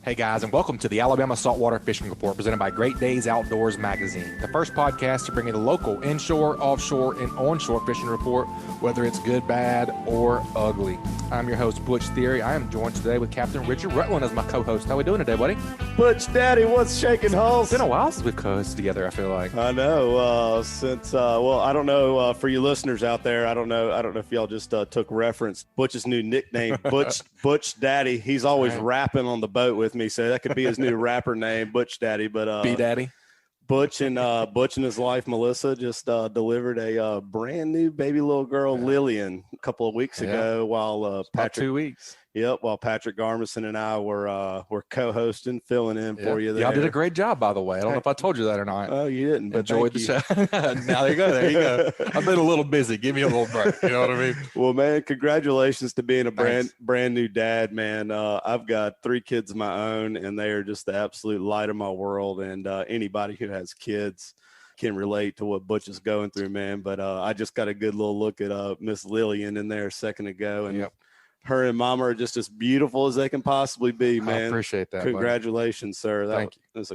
Hey guys, and welcome to the Alabama Saltwater Fishing Report presented by Great Days Outdoors Magazine, the first podcast to bring you the local inshore, offshore, and onshore fishing report, whether it's good, bad, or ugly. I'm your host, Butch Theory. I am joined today with Captain Richard Rutland as my co-host. How we doing today, buddy? Butch Daddy, what's shaking, Hulse? It's been a while since we've co-hosted together, I feel like. I know. I don't know, for you listeners out there, I don't know if y'all just took reference. Butch's new nickname, Butch Daddy. He's always rapping on the boat with me, so that could be his new rapper name, Butch Daddy. But B-Daddy. Butch and his wife Melissa just delivered a brand new baby little girl, Lillian, a couple of weeks ago. While Patrick, 2 weeks. Yep, while Patrick Garmison and I were co-hosting, filling in for you there. Y'all did a great job, by the way. I don't know if I told you that or not. Oh, you didn't. But enjoyed the show. Now there you go. I've been a little busy. Give me a little break. You know what I mean? Well, man, congratulations to being a brand new dad, man. I've got 3 kids of my own, and they are just the absolute light of my world. And anybody who has kids can relate to what Butch is going through, man. But I just got a good little look at Miss Lillian in there a second ago, and her and Mama are just as beautiful as they can possibly be, man. I appreciate that. Congratulations, sir. Thank you. It's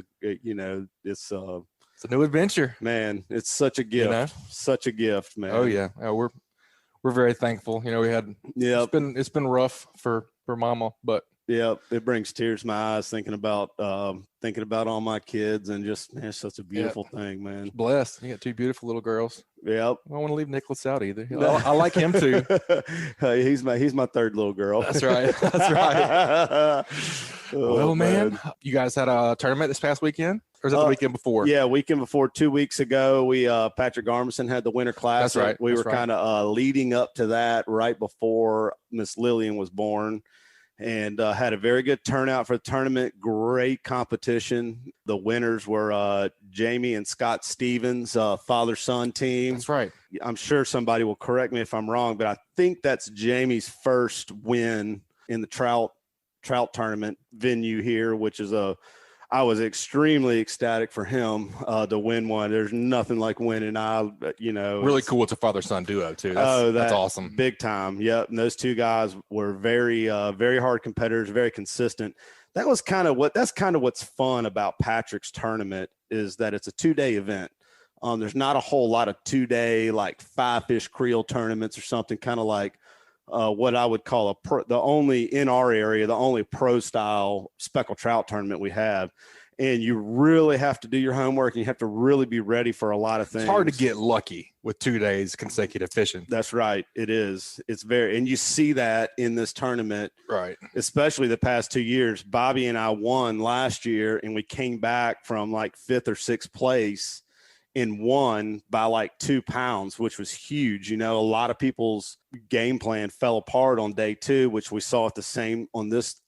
a new adventure, man. It's such a gift, such a gift, man. Oh yeah, we're very thankful. You know, we had it's been rough for Mama, but it brings tears to my eyes thinking about all my kids, and just, man, it's such a beautiful thing, man. Blessed. You got 2 beautiful little girls. Yep. I don't want to leave Nicholas out either. I like him too. He's my 3rd little girl. That's right. That's right. Well, man, you guys had a tournament this past weekend, or was it the weekend before? Yeah, weekend before. 2 weeks ago, we Patrick Garmison had the Winter Classic. That's right. We were kind of leading up to that right before Miss Lillian was born. And had a very good turnout for the tournament. Great competition. The winners were Jamie and Scott Stevens, father-son team. That's right. I'm sure somebody will correct me if I'm wrong, but I think that's Jamie's first win in the trout tournament venue here, which is I was extremely ecstatic for him to win one. There's nothing like winning. Really cool. It's a father-son duo too. That's awesome. Big time. Yep. And those 2 guys were very, very hard competitors, very consistent. That's kind of what's fun about Patrick's tournament, is that it's a 2-day event. There's not a whole lot of 2-day, like 5-fish creel tournaments or something, kind of like what I would call the only pro style speckled trout tournament we have. And you really have to do your homework, and you have to really be ready for a lot of things. It's hard to get lucky with 2 days consecutive fishing. That's right. It is. And you see that in this tournament, right? Especially the past 2 years. Bobby and I won last year, and we came back from like 5th or 6th place and won by like 2 pounds, which was huge. You know, a lot of people's game plan fell apart on day 2, which we saw at the same on this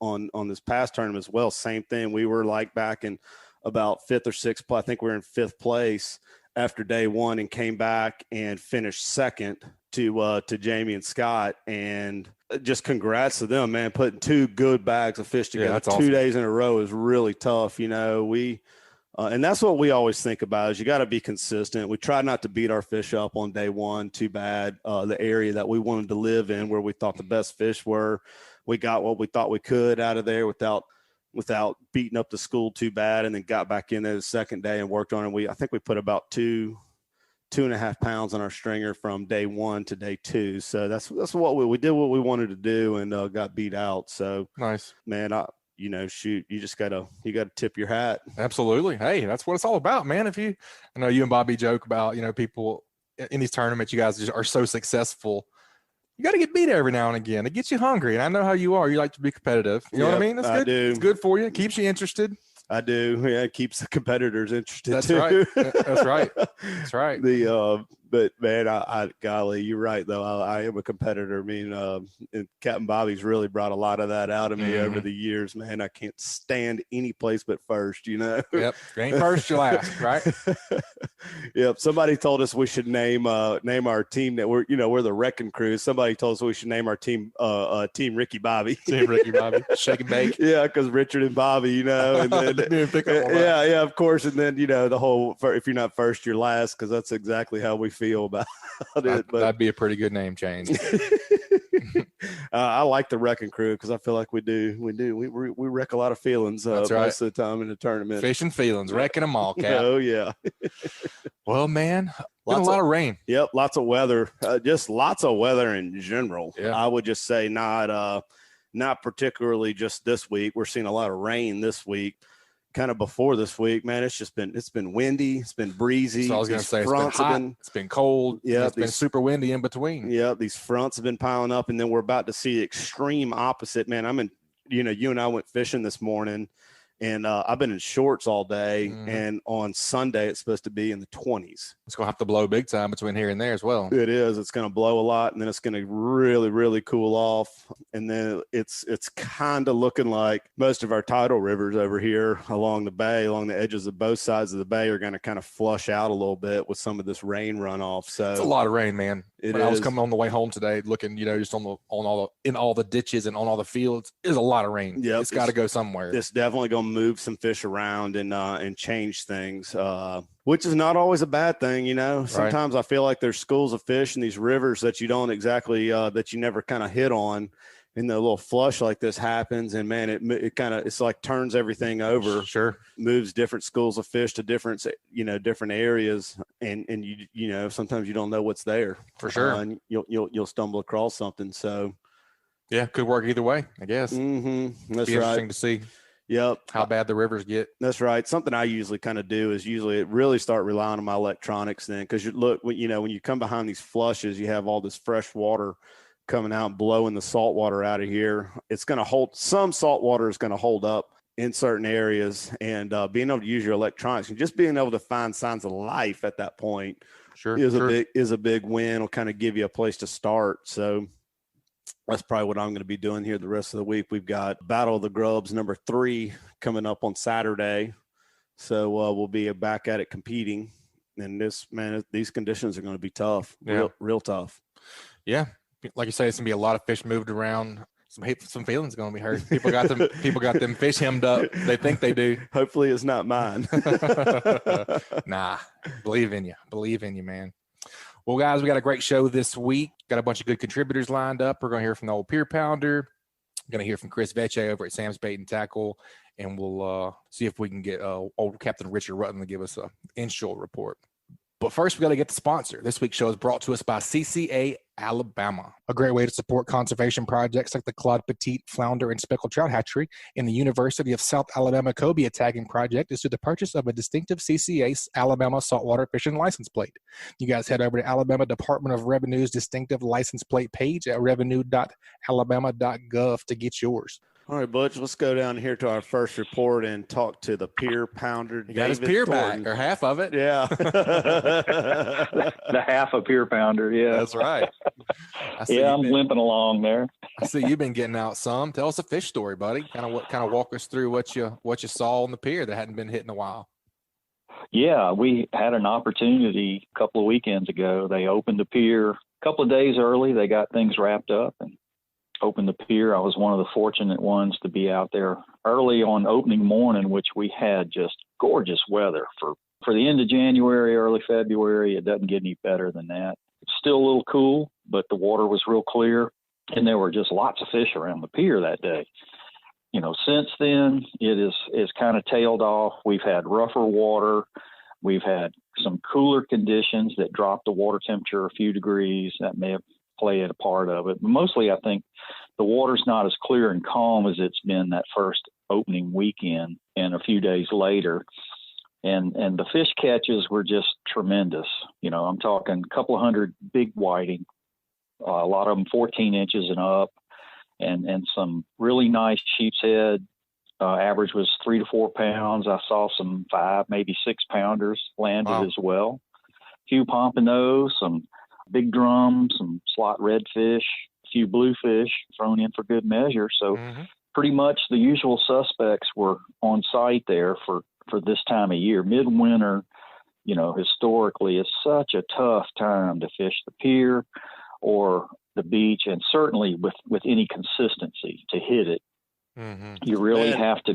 past tournament as well. Same thing. We were like back in about 5th or 6th. I think we were in 5th place after day 1, and came back and finished 2nd to Jamie and Scott. And just congrats to them, man. Putting 2 good bags of fish together 2 days in a row is really tough. You know, and that's what we always think about, is you got to be consistent. We try not to beat our fish up on day 1 too bad. The area that we wanted to live in, where we thought the best fish were, we got what we thought we could out of there without beating up the school too bad, and then got back in there the second day and worked on it. I think we put about 2.5 pounds on our stringer from day 1 to day 2. So that's what we did, what we wanted to do, and got beat out. So nice, man. You just gotta tip your hat. Absolutely. Hey, that's what it's all about, man. I know you and Bobby joke about, people in these tournaments, you guys just are so successful. You got to get beat every now and again. It gets you hungry. And I know how you are. You like to be competitive. You know what I mean? That's good. I do. It's good for you. It keeps you interested. I do. Yeah, it keeps the competitors interested. That's too. Right. That's right. That's right. But man, golly, you're right though. I am a competitor. I mean, and Captain Bobby's really brought a lot of that out of me over the years, man. I can't stand any place but first, Yep. You ain't first, you last, right? Yep. Somebody told us we should name our team that we're the Wrecking Crew. Somebody told us we should name our team Team Ricky Bobby. Team Ricky Bobby. Shake and bake. Yeah, because Richard and Bobby, and then yeah, of course. And then the whole, if you're not first, you're last, because that's exactly how we feel about it. But that'd be a pretty good name change. I like the wrecking crew because I feel like we wreck a lot of feelings That's right. most of the time in the tournament. Fishing feelings, wrecking them all, Cap. Oh yeah. Well, man, been a lot of rain. Yep, lots of weather. Just lots of weather in general. Yeah. I would just say not particularly just this week. We're seeing a lot of rain this week. Kind of before this week, man, it's been windy, it's been breezy. So I was going to say, it's been hot, it's been cold, yeah, it's been super windy in between. Yeah, these fronts have been piling up, and then we're about to see extreme opposite. Man, you and I went fishing this morning, and I've been in shorts all day, and on Sunday it's supposed to be in the 20s. It's going to have to blow big time between here and there as well. It is. It's going to blow a lot, and then it's going to really, really cool off. And then it's kind of looking like most of our tidal rivers over here along the bay, along the edges of both sides of the bay, are going to kind of flush out a little bit with some of this rain runoff. So it's a lot of rain, man. When I was coming on the way home today, looking, just in all the ditches and on all the fields, there's a lot of rain. Yep, it's got to go somewhere. It's definitely going to move some fish around and change things. Which is not always a bad thing, Sometimes I feel like there's schools of fish in these rivers that you don't exactly that you never kind of hit on, and the little flush like this happens, and man, it kind of, it's like turns everything over. Sure, moves different schools of fish to different areas, and sometimes you don't know what's there for sure, and you'll stumble across something. So yeah, could work either way, I guess. That's right. Interesting to see. Yep. How bad the rivers get. That's right. Something I usually kind of do is really start relying on my electronics then, because when you come behind these flushes, you have all this fresh water coming out and blowing the salt water out of here. It's going to hold, some salt water is going to hold up in certain areas, and being able to use your electronics and just being able to find signs of life at that point is a big win. It'll kind of give you a place to start. So that's probably what I'm going to be doing here the rest of the week. We've got Battle of the Grubs number 3 coming up on Saturday. So we'll be back at it competing. And these conditions are going to be tough, real tough. Yeah. Like you say, it's going to be a lot of fish moved around. Some feelings are going to be hurt. People got them fish hemmed up. They think they do. Hopefully it's not mine. Nah, believe in you, man. Well, guys, we got a great show this week. Got a bunch of good contributors lined up. We're going to hear from the old Pier Pounder. Going to hear from Chris Vecsey over at Sam's Bait and Tackle, and we'll see if we can get old Captain Richard Rutland to give us an inshore report. But first, we got to get the sponsor. This week's show is brought to us by CCA Alabama. A great way to support conservation projects like the Claude Petite Flounder and Speckled Trout Hatchery and the University of South Alabama Cobia Tagging Project is through the purchase of a distinctive CCA Alabama saltwater fishing license plate. You guys head over to Alabama Department of Revenue's distinctive license plate page at revenue.alabama.gov to get yours. All right, Butch, let's go down here to our first report and talk to the Pier Pounder. He got his pier Thornton. back, or half of it. Yeah. The half a Pier Pounder, yeah. That's right. I'm limping along there. I see you've been getting out some. Tell us a fish story, buddy. Kind of walk us through what you saw on the pier that hadn't been hit in a while. Yeah, we had an opportunity a couple of weekends ago. They opened the pier a couple of days early. They got things wrapped up and opened the pier. I was one of the fortunate ones to be out there early on opening morning, which we had just gorgeous weather for the end of January, early February. It doesn't get any better than that. It's still a little cool, but the water was real clear, and there were just lots of fish around the pier that day. Since then, it is kind of tailed off. We've had rougher water. We've had some cooler conditions that dropped the water temperature a few degrees. That may have played a part of it. Mostly, I think the water's not as clear and calm as it's been that first opening weekend and a few days later. And the fish catches were just tremendous. I'm talking a couple of hundred big whiting, a lot of them 14 inches and up, and some really nice sheep's head. Average was 3 to 4 pounds. I saw some 5, maybe 6 pounders landed as well. A few pompanoes, some big drum, some slot redfish, a few bluefish thrown in for good measure. So pretty much the usual suspects were on site there for this time of year. Midwinter, historically is such a tough time to fish the pier or the beach, and certainly with any consistency to hit it. You really have to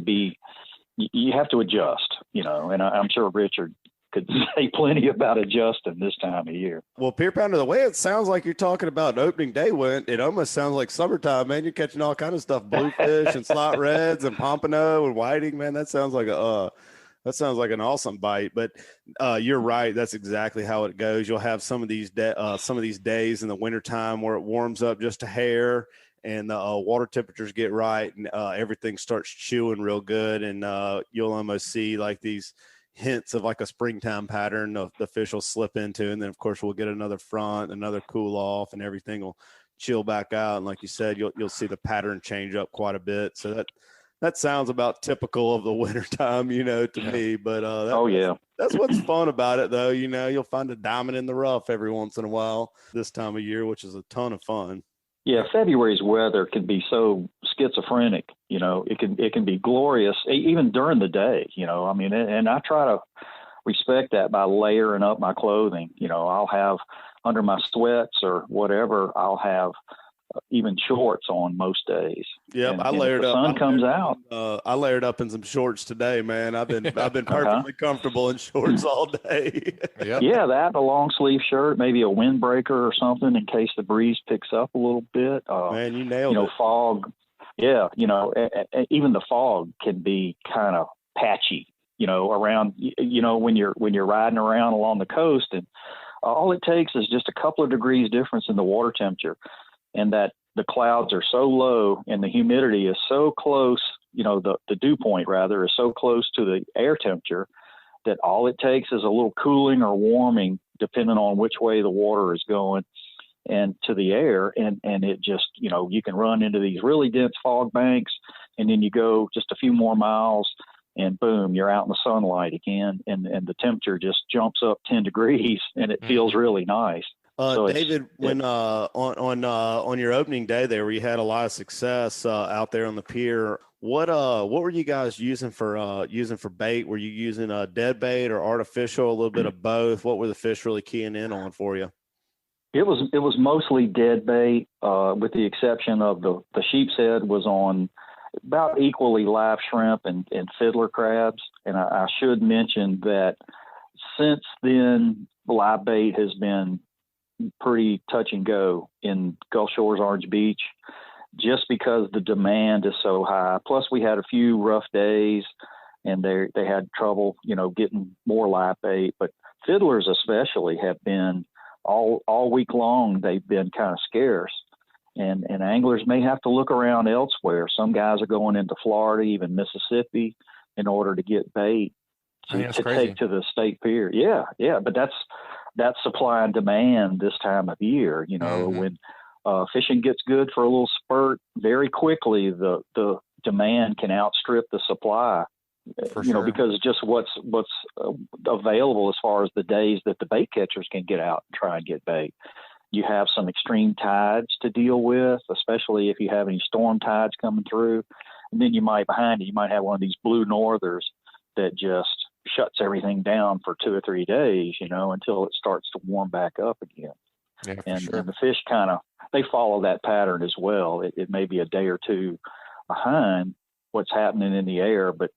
you have to adjust, and I'm sure Richard could say plenty about adjusting this time of year. Well, Pier Pounder, the way it sounds like you're talking about opening day went, it almost sounds like summertime, man. You're catching all kind of stuff, bluefish and slot reds and pompano and whiting, man. That sounds like an awesome bite. But you're right. That's exactly how it goes. You'll have some of these days in the wintertime where it warms up just a hair and the water temperatures get right and everything starts chewing real good. And you'll almost see like these hints of like a springtime pattern the fish will slip into. And then, of course, we'll get another front, another cool off, and everything will chill back out. And like you said, you'll see the pattern change up quite a bit. So that sounds about typical of the wintertime, to me. But that's what's fun about it, though. You'll find a diamond in the rough every once in a while this time of year, which is a ton of fun. Yeah, February's weather can be so schizophrenic. It can be glorious even during the day. And I try to respect that by layering up my clothing. I'll have under my sweats or whatever, I'll have even shorts on most days. Yep, and I layered up. The sun comes out. I layered up in some shorts today, man. I've been perfectly comfortable in shorts all day. Yep. Yeah, that, a long sleeve shirt, maybe a windbreaker or something in case the breeze picks up a little bit. Man, you nailed it. Fog. Yeah, even the fog can be kind of patchy. Around. When you're riding around along the coast, and all it takes is just a couple of degrees difference in the water temperature, and that the clouds are so low and the humidity is so close, the dew point rather is so close to the air temperature that all it takes is a little cooling or warming depending on which way the water is going and to the air. And it just, you can run into these really dense fog banks, and then you go just a few more miles and boom, you're out in the sunlight again. And the temperature just jumps up 10 degrees and it feels really nice. David, when on your opening day there, where you had a lot of success out there on the pier, what were you guys using for bait? Were you using dead bait or artificial? A little bit of both. What were the fish really keying in on for you? It was mostly dead bait, with the exception of the sheep's head was on about equally live shrimp and fiddler crabs. And I should mention that since then, live bait has been pretty touch and go in Gulf Shores, Orange Beach, just because the demand is so high. Plus we had a few rough days and they had trouble, getting more live bait, but fiddlers especially have been all week long. They've been kind of scarce and anglers may have to look around elsewhere. Some guys are going into Florida, even Mississippi, in order to get bait to take to the state pier. Yeah. But that's supply and demand this time of year. When fishing gets good for a little spurt, very quickly the demand can outstrip the supply. Sure. Because just what's available as far as the days that the bait catchers can get out and try and get bait. You have some extreme tides to deal with, especially if you have any storm tides coming through. And then you might have one of these blue northers that just shuts everything down for 2 or 3 days, until it starts to warm back up again. Yeah, and the fish they follow that pattern as well. It may be a day or two behind what's happening in the air, but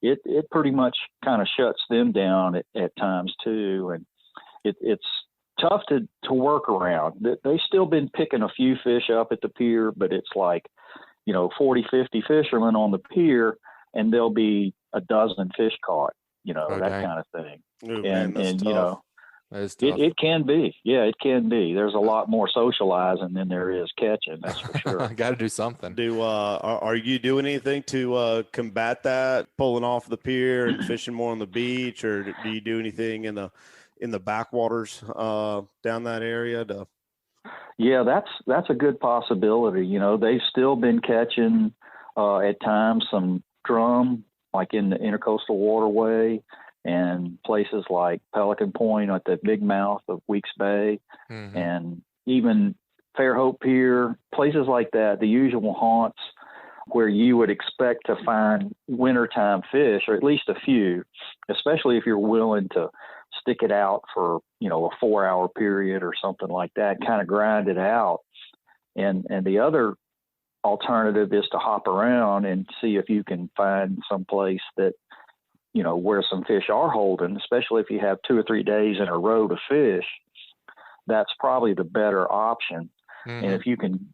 it pretty much kind of shuts them down at times too. And it's tough to work around. They've still been picking a few fish up at the pier, but it's like, 40, 50 fishermen on the pier, and there'll be a dozen fish caught, that kind of thing. Ooh, and man, that is tough. It can be. Yeah, it can be. There's a lot more socializing than there is catching. That's for sure. Got to do something. Are you doing anything to combat that? Pulling off the pier and fishing more on the beach, or do you do anything in the backwaters down that area? Yeah, that's a good possibility. They've still been catching at times some drum, like in the intercoastal waterway, and places like Pelican Point at the big mouth of Weeks Bay, and even Fairhope Pier, places like that, the usual haunts where you would expect to find wintertime fish, or at least a few, especially if you're willing to stick it out for, a 4-hour period or something like that, kind of grind it out. And the other alternative is to hop around and see if you can find some place that where some fish are holding, especially if you have 2 or 3 days in a row to fish, that's probably the better option. Mm-hmm. And if you can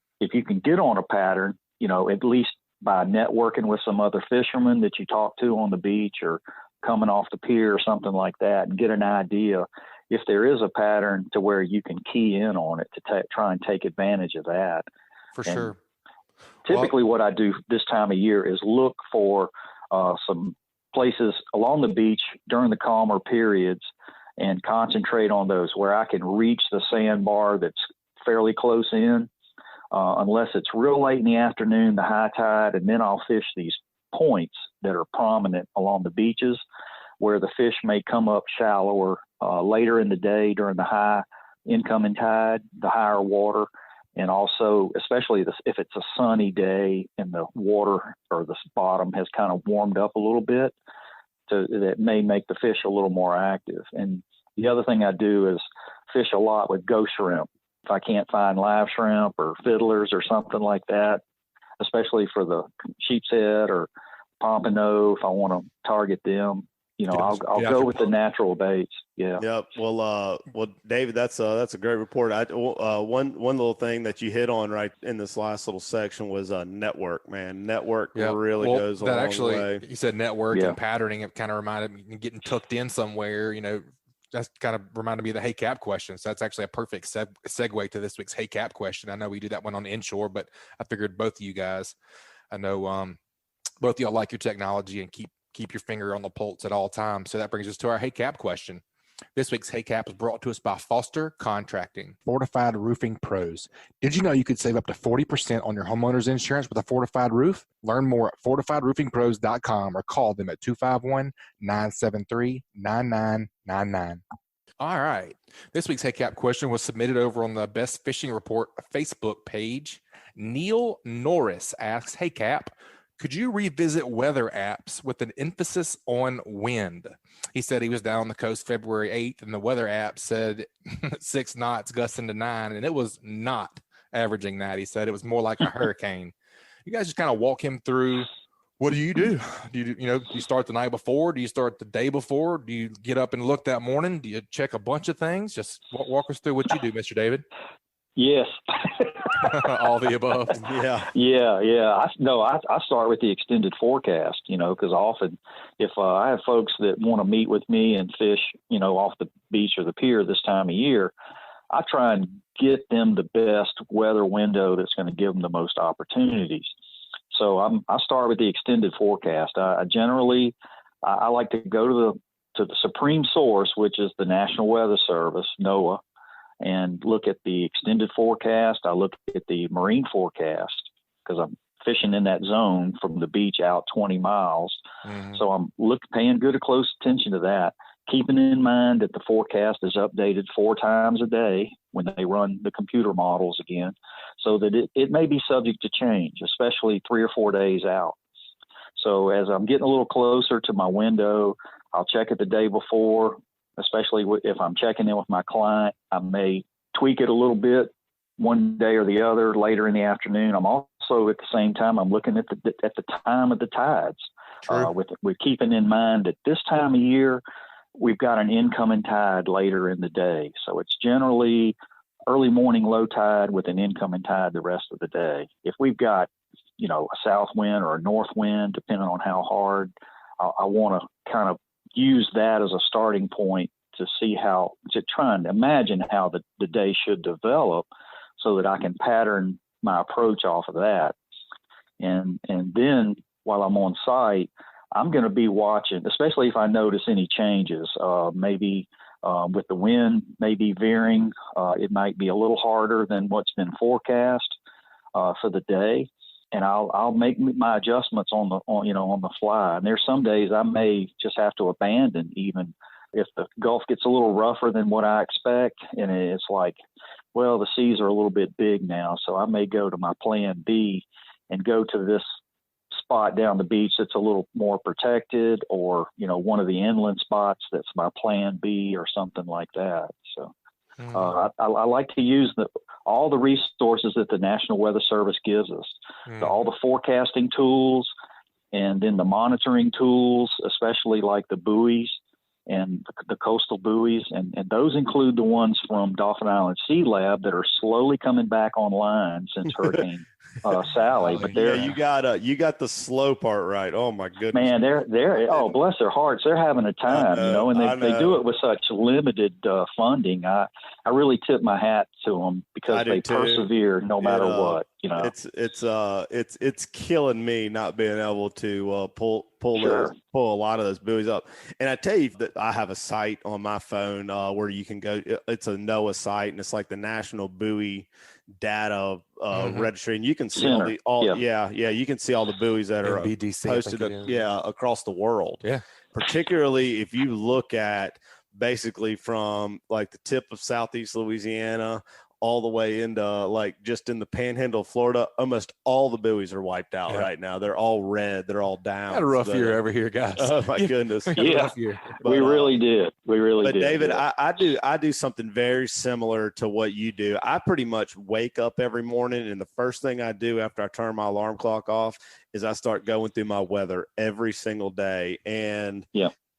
get on a pattern, at least by networking with some other fishermen that you talk to on the beach or coming off the pier or something like that, and get an idea if there is a pattern to where you can key in on it to try and take advantage of that. For sure. Typically what I do this time of year is look for some places along the beach during the calmer periods and concentrate on those where I can reach the sandbar that's fairly close in, unless it's real late in the afternoon, the high tide, and then I'll fish these points that are prominent along the beaches where the fish may come up shallower later in the day during the high incoming tide, the higher water. And also, especially if it's a sunny day and the water or the bottom has kind of warmed up a little bit, that may make the fish a little more active. And the other thing I do is fish a lot with ghost shrimp. If I can't find live shrimp or fiddlers or something like that, especially for the sheep's head or pompano, if I want to target them, I'll go with the natural baits. Yeah. Yep. Well, David, that's a great report. One little thing that you hit on right in this last little section was network. Man, network really goes a long way. You said network and patterning. It kind of reminded me getting tucked in somewhere. That's kind of reminded me of the Hey Cap question. So that's actually a perfect segue to this week's Hey Cap question. I know we do that one on inshore, but I figured both of you guys, I know both of y'all like your technology and keep your finger on the pulse at all times. So that brings us to our Hey Cap question. This week's Hey Cap is brought to us by Foster Contracting. Fortified Roofing Pros. Did you know you could save up to 40% on your homeowner's insurance with a fortified roof? Learn more at fortifiedroofingpros.com or call them at 251-973-9999. All right. This week's Hey Cap question was submitted over on the Best Fishing Report Facebook page. Neil Norris asks, Hey Cap, could you revisit weather apps with an emphasis on wind? He said he was down on the coast February 8th, and the weather app said 6 knots, gusting to 9, and it was not averaging that. He said it was more like a hurricane. You guys just kind of walk him through, what do you do? Do you start the night before? Do you start the day before? Do you get up and look that morning? Do you check a bunch of things? Just walk us through what you do, Mr. David. Yes. All the above. Yeah. I start with the extended forecast, because often if I have folks that want to meet with me and fish, off the beach or the pier this time of year, I try and get them the best weather window that's going to give them the most opportunities. So I start with the extended forecast. I generally like to go to the supreme source, which is the National Weather Service, NOAA, and look at the extended forecast. I look at the marine forecast because I'm fishing in that zone from the beach out 20 miles. Mm-hmm. So I'm paying close attention to that, keeping in mind that the forecast is updated 4 times a day when they run the computer models again, so that it may be subject to change, especially 3 or 4 days out. So as I'm getting a little closer to my window, I'll check it the day before. Especially if I'm checking in with my client, I may tweak it a little bit one day or the other later in the afternoon. I'm also at the same time, I'm looking at the time of the tides, with keeping in mind that this time of year, we've got an incoming tide later in the day. So it's generally early morning low tide with an incoming tide the rest of the day. If we've got, a south wind or a north wind, depending on how hard, I want to kind of use that as a starting point to try and imagine how the day should develop so that I can pattern my approach off of that. And then while I'm on site, I'm going to be watching, especially if I notice any changes, maybe with the wind maybe veering, it might be a little harder than what's been forecast for the day. And I'll make my adjustments on the fly. And there's some days I may just have to abandon, even if the Gulf gets a little rougher than what I expect. And it's like, well, the seas are a little bit big now, so I may go to my plan B and go to this spot down the beach that's a little more protected, or one of the inland spots that's my plan B or something like that. So I like to use all the resources that the National Weather Service gives us, all the forecasting tools, and then the monitoring tools, especially like the buoys and the coastal buoys, and those include the ones from Dauphin Island Sea Lab that are slowly coming back online since Hurricane Sally. But you got the slow part right. Oh my goodness, man, they're bless their hearts, they're having a time, and they do it with such limited funding. I really tip my hat to them because they persevere no matter what. It's killing me not being able to pull a lot of those buoys up. And I tell you that I have a site on my phone where you can go. It's a NOAA site, and it's like the National Buoy Data Registry, and you can see you can see all the buoys that are posted across the world. Yeah, particularly if you look at basically from like the tip of Southeast Louisiana all the way into like just in the panhandle of Florida, almost all the buoys are wiped out right now. They're all red. They're all down. Had a rough year over here, guys. Oh my goodness. Yeah, but, we really did. We really did. But David, I do something very similar to what you do. I pretty much wake up every morning, and the first thing I do after I turn my alarm clock off is I start going through my weather every single day. And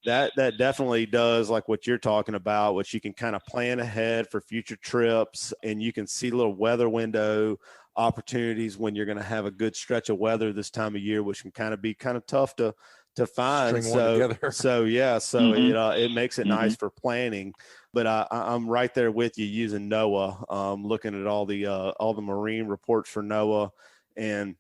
that definitely does like what you're talking about, which you can kind of plan ahead for future trips, and you can see little weather window opportunities when you're going to have a good stretch of weather this time of year, which can kind of be kind of tough to find. It makes it nice for planning. But I'm right there with you using NOAA, looking at all the marine reports for NOAA. And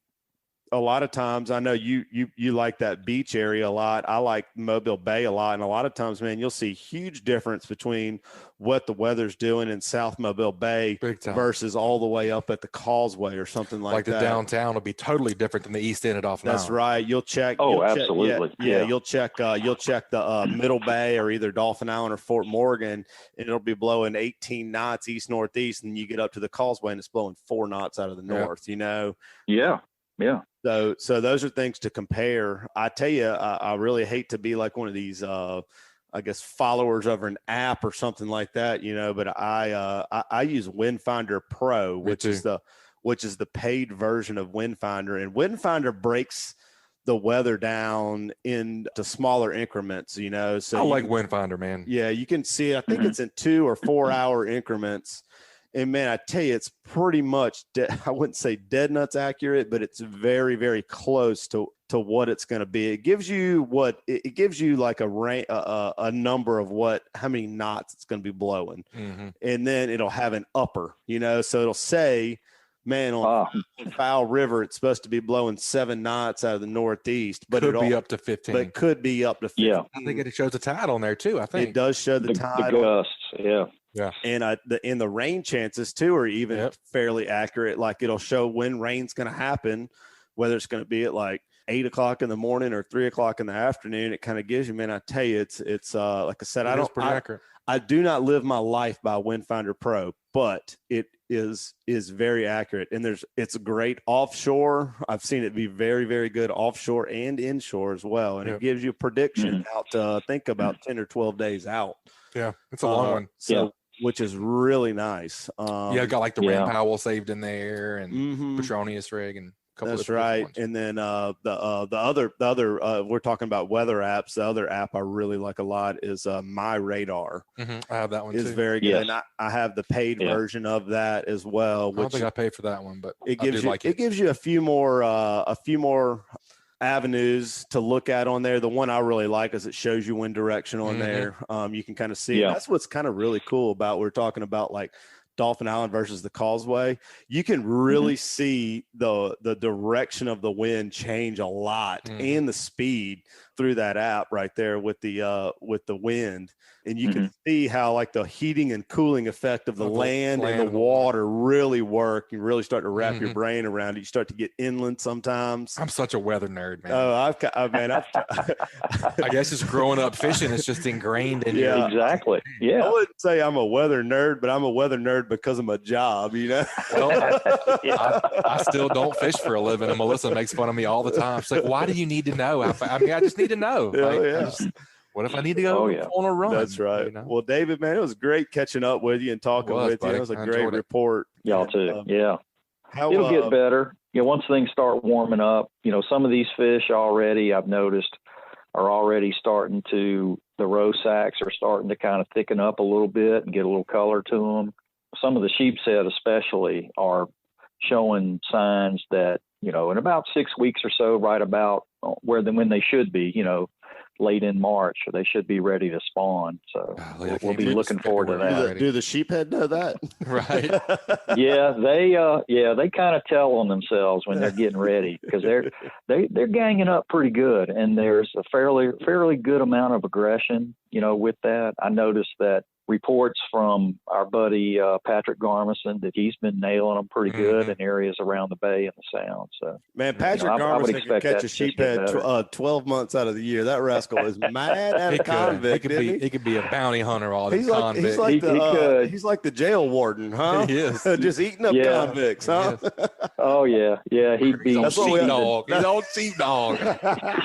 a lot of times, I know you like that beach area a lot. I like Mobile Bay a lot. And a lot of times, man, you'll see huge difference between what the weather's doing in South Mobile Bay versus all the way up at the Causeway or something like that. Like the downtown will be totally different than the east end of Dauphin Island. That's right. You'll check. Absolutely. You'll check the Middle Bay or either Dauphin Island or Fort Morgan, and it'll be blowing 18 knots east-northeast, and you get up to the Causeway and it's blowing 4 knots out of the north, Yeah. So those are things to compare. I tell you, I really hate to be like one of these, I guess, followers of an app or something like that, but I use Windfinder Pro, which is the paid version of Windfinder, and Windfinder breaks the weather down into smaller increments, So I like Windfinder, man. Yeah, you can see. I think it's in 2 or 4 hour increments. And man, I tell you, it's pretty much, I wouldn't say dead nuts accurate, but it's very, very close to what it's going to be. It gives you like a number of how many knots it's going to be blowing. Mm-hmm. And then it'll have an upper, so it'll say, man, on Foul River, it's supposed to be blowing 7 knots out of the northeast, but could be up to 15. But could be up to 15. Yeah. I think it shows the tide on there too. I think it does show the tide. The gusts, yeah. Yeah. And the rain chances too are even fairly accurate. Like it'll show when rain's going to happen, whether it's going to be at like 8 o'clock in the morning or 3 o'clock in the afternoon. It kind of gives you, man, I tell you, it's like I said, I do not live my life by Windfinder Pro, but it is very accurate. And it's great offshore. I've seen it be very, very good offshore and inshore as well. And it gives you a prediction out to think about 10 or 12 days out. Yeah. It's a long one. Which is really nice. Got like the Rand Powell saved in there and Petronius rig and a couple. That's right. And then the other we're talking about weather apps. The other app I really like a lot is My Radar. Mm-hmm. I have that one too. It's very good. And I have the paid version of that as well. I don't think I paid for that one, but it gives you a few more avenues to look at on there. The one I really like is it shows you wind direction on there. You can kind of see that's what's kind of really cool about, we're talking about like Dauphin Island versus the Causeway. You can really see the direction of the wind change a lot and the speed through that app right there with the wind. And you can see how like the heating and cooling effect of the land and the water really work. You really start to wrap your brain around it. You start to get inland sometimes. I'm such a weather nerd, man. Oh, I guess just growing up fishing, it's just ingrained in you. Yeah, exactly. Yeah. I wouldn't say I'm a weather nerd, but I'm a weather nerd because of my job, Well, I still don't fish for a living, and Melissa makes fun of me all the time. She's like, why do you need to know? I just need to know. What if I need to go on a run? That's right. Well, David, man, it was great catching up with you and talking with you. It was a great report. Y'all too. It'll get better. Once things start warming up, some of these fish already, I've noticed, are already the roe sacks are starting to kind of thicken up a little bit and get a little color to them. Some of the sheepshead especially are showing signs that, in about 6 weeks or so, right about when they should be, late in March, or they should be ready to spawn. So we'll be looking forward to that. Do the sheephead know that? Right. They kind of tell on themselves when they're getting ready, because they're ganging up pretty good, and there's a fairly good amount of aggression, with that. I noticed that reports from our buddy Patrick Garmison that he's been nailing them pretty good in areas around the bay and the sound. So, man, Patrick Garmison can catch a sheephead 12 months out of the year. That rascal is mad at a convict. He could be a bounty hunter all the time. He's like the jail warden, huh? He is. Just eating up convicts, huh? Oh yeah, he'd be. He's on sheepdog.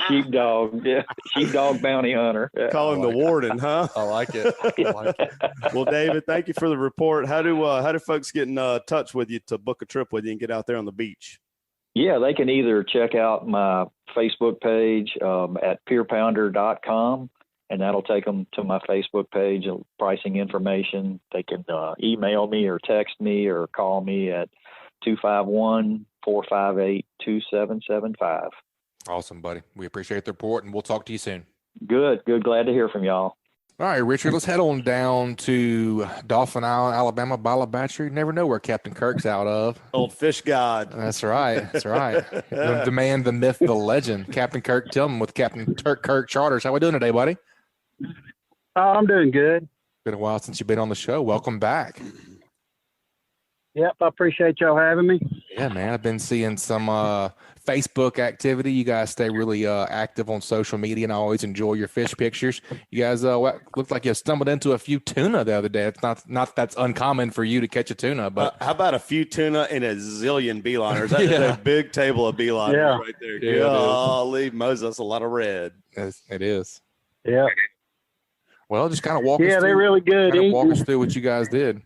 Sheepdog, yeah, sheepdog bounty hunter. Yeah. Call him the warden, huh? I like it. Well, David, thank you for the report. How do folks get in touch with you to book a trip with you and get out there on the beach? Yeah, they can either check out my Facebook page at pierpounder.com, and that'll take them to my Facebook page of pricing information. They can email me or text me or call me at 251-458-2775. Awesome, buddy. We appreciate the report, and we'll talk to you soon. Good. Glad to hear from y'all. All right, Richard, let's head on down to Dauphin Island, Alabama, by La Batre. You never know where Captain Kirk's out of. Old fish god. That's right. The man, the myth, the legend, Captain Kirk Tillman with Captain Kirk Charters. How we doing today, buddy? I'm doing good. Been a while since you've been on the show. Welcome back. Yep, I appreciate y'all having me. Yeah, man. I've been seeing some Facebook activity. You guys stay really active on social media, and I always enjoy your fish pictures. You guys looked like you stumbled into a few tuna the other day. It's not that's uncommon for you to catch a tuna, but how about a few tuna and a zillion beeliners? That is a big table of beeliners right there. Yeah, golly, Moses, that's a lot of red. It is. Yeah. Well, just kind of walk us they're through, really good. walk us through what you guys did.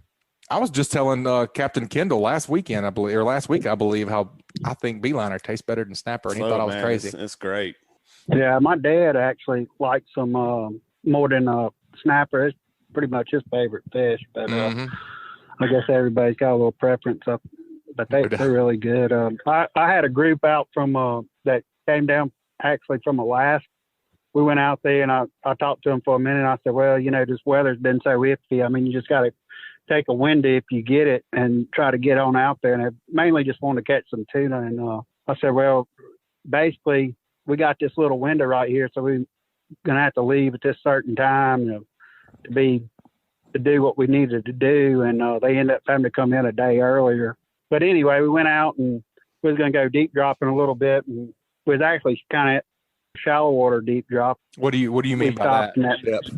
I was just telling Captain Kendall last week, I believe, how I think beeliner tastes better than snapper, and he thought I was crazy. It's great. Yeah, my dad actually likes them more than snapper. It's pretty much his favorite fish, but I guess everybody's got a little preference. But they're really good. I had a group out from that came down actually from Alaska. We went out there, and I talked to them for a minute. I said, well, this weather's been so iffy. I mean, you just got to take a windy if you get it and try to get on out there. And I mainly just wanted to catch some tuna. And I said, well, basically, we got this little window right here, so we're going to have to leave at this certain time to do what we needed to do. And they ended up having to come in a day earlier. But anyway, we went out and we was going to go deep dropping a little bit, and we was actually kind of shallow water deep drop. What do you mean by that? Depth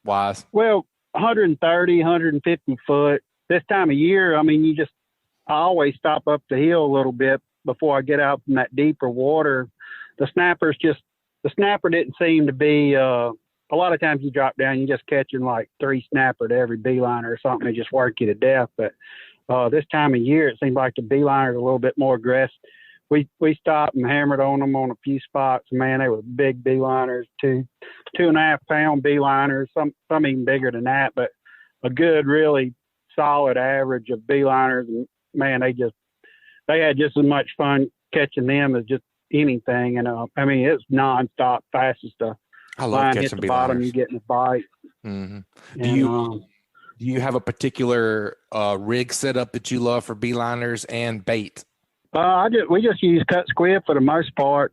wise? Well, 130, 150 foot. This time of year, I mean, I always stop up the hill a little bit before I get out from that deeper water. The snapper didn't seem to be, a lot of times you drop down, you're just catching like 3 snapper to every beeliner or something. They just work you to death. But this time of year, it seemed like the beeliners are a little bit more aggressive. We stopped and hammered on them on a few spots. Man, they were big beeliners, 2.5 pound beeliners, some even bigger than that, but a good, really solid average of beeliners. And man, they had just as much fun catching them as just anything. And I mean, it's nonstop, fastest I love catching hit the beeliners. bottom, you get in a bite. Mm-hmm. Do you have a particular rig setup that you love for beeliners and bait? We just use cut squid for the most part.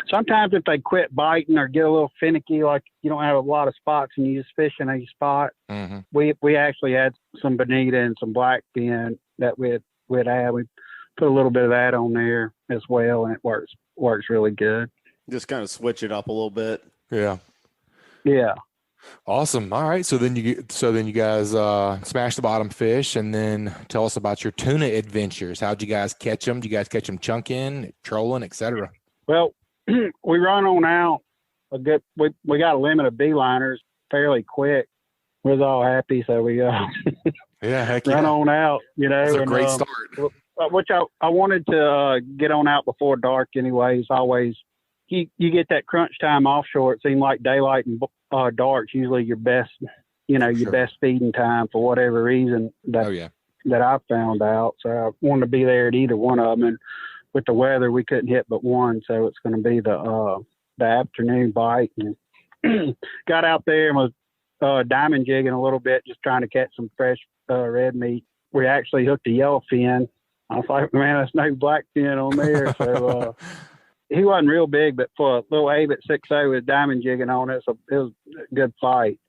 Sometimes if they quit biting or get a little finicky, like you don't have a lot of spots and you just fish in a spot, we actually had some bonita and some blackfin that we'd add. We put a little bit of that on there as well, and it works really good. Just kind of switch it up a little bit. Yeah. Awesome. All right. So then you guys smash the bottom fish, and then tell us about your tuna adventures. How'd you guys catch them? Did you guys catch them chunking, trolling, etc.? Well, we run on out we got a limit of beeliners fairly quick. We was all happy, so we run on out. It's a great start. which I wanted to get on out before dark anyways. Always, you get that crunch time offshore. It seemed like daylight and dark's usually your best, your best feeding time for whatever reason that I found out. So I wanted to be there at either one of them. And with the weather, we couldn't hit but one. So it's going to be the afternoon bite. And got out there and was diamond jigging a little bit, just trying to catch some fresh red meat. We actually hooked a yellowfin. I was like, man, there's no blackfin on there. So he wasn't real big, but for a little Abe at 6'0" with diamond jigging on it, so it was a good fight.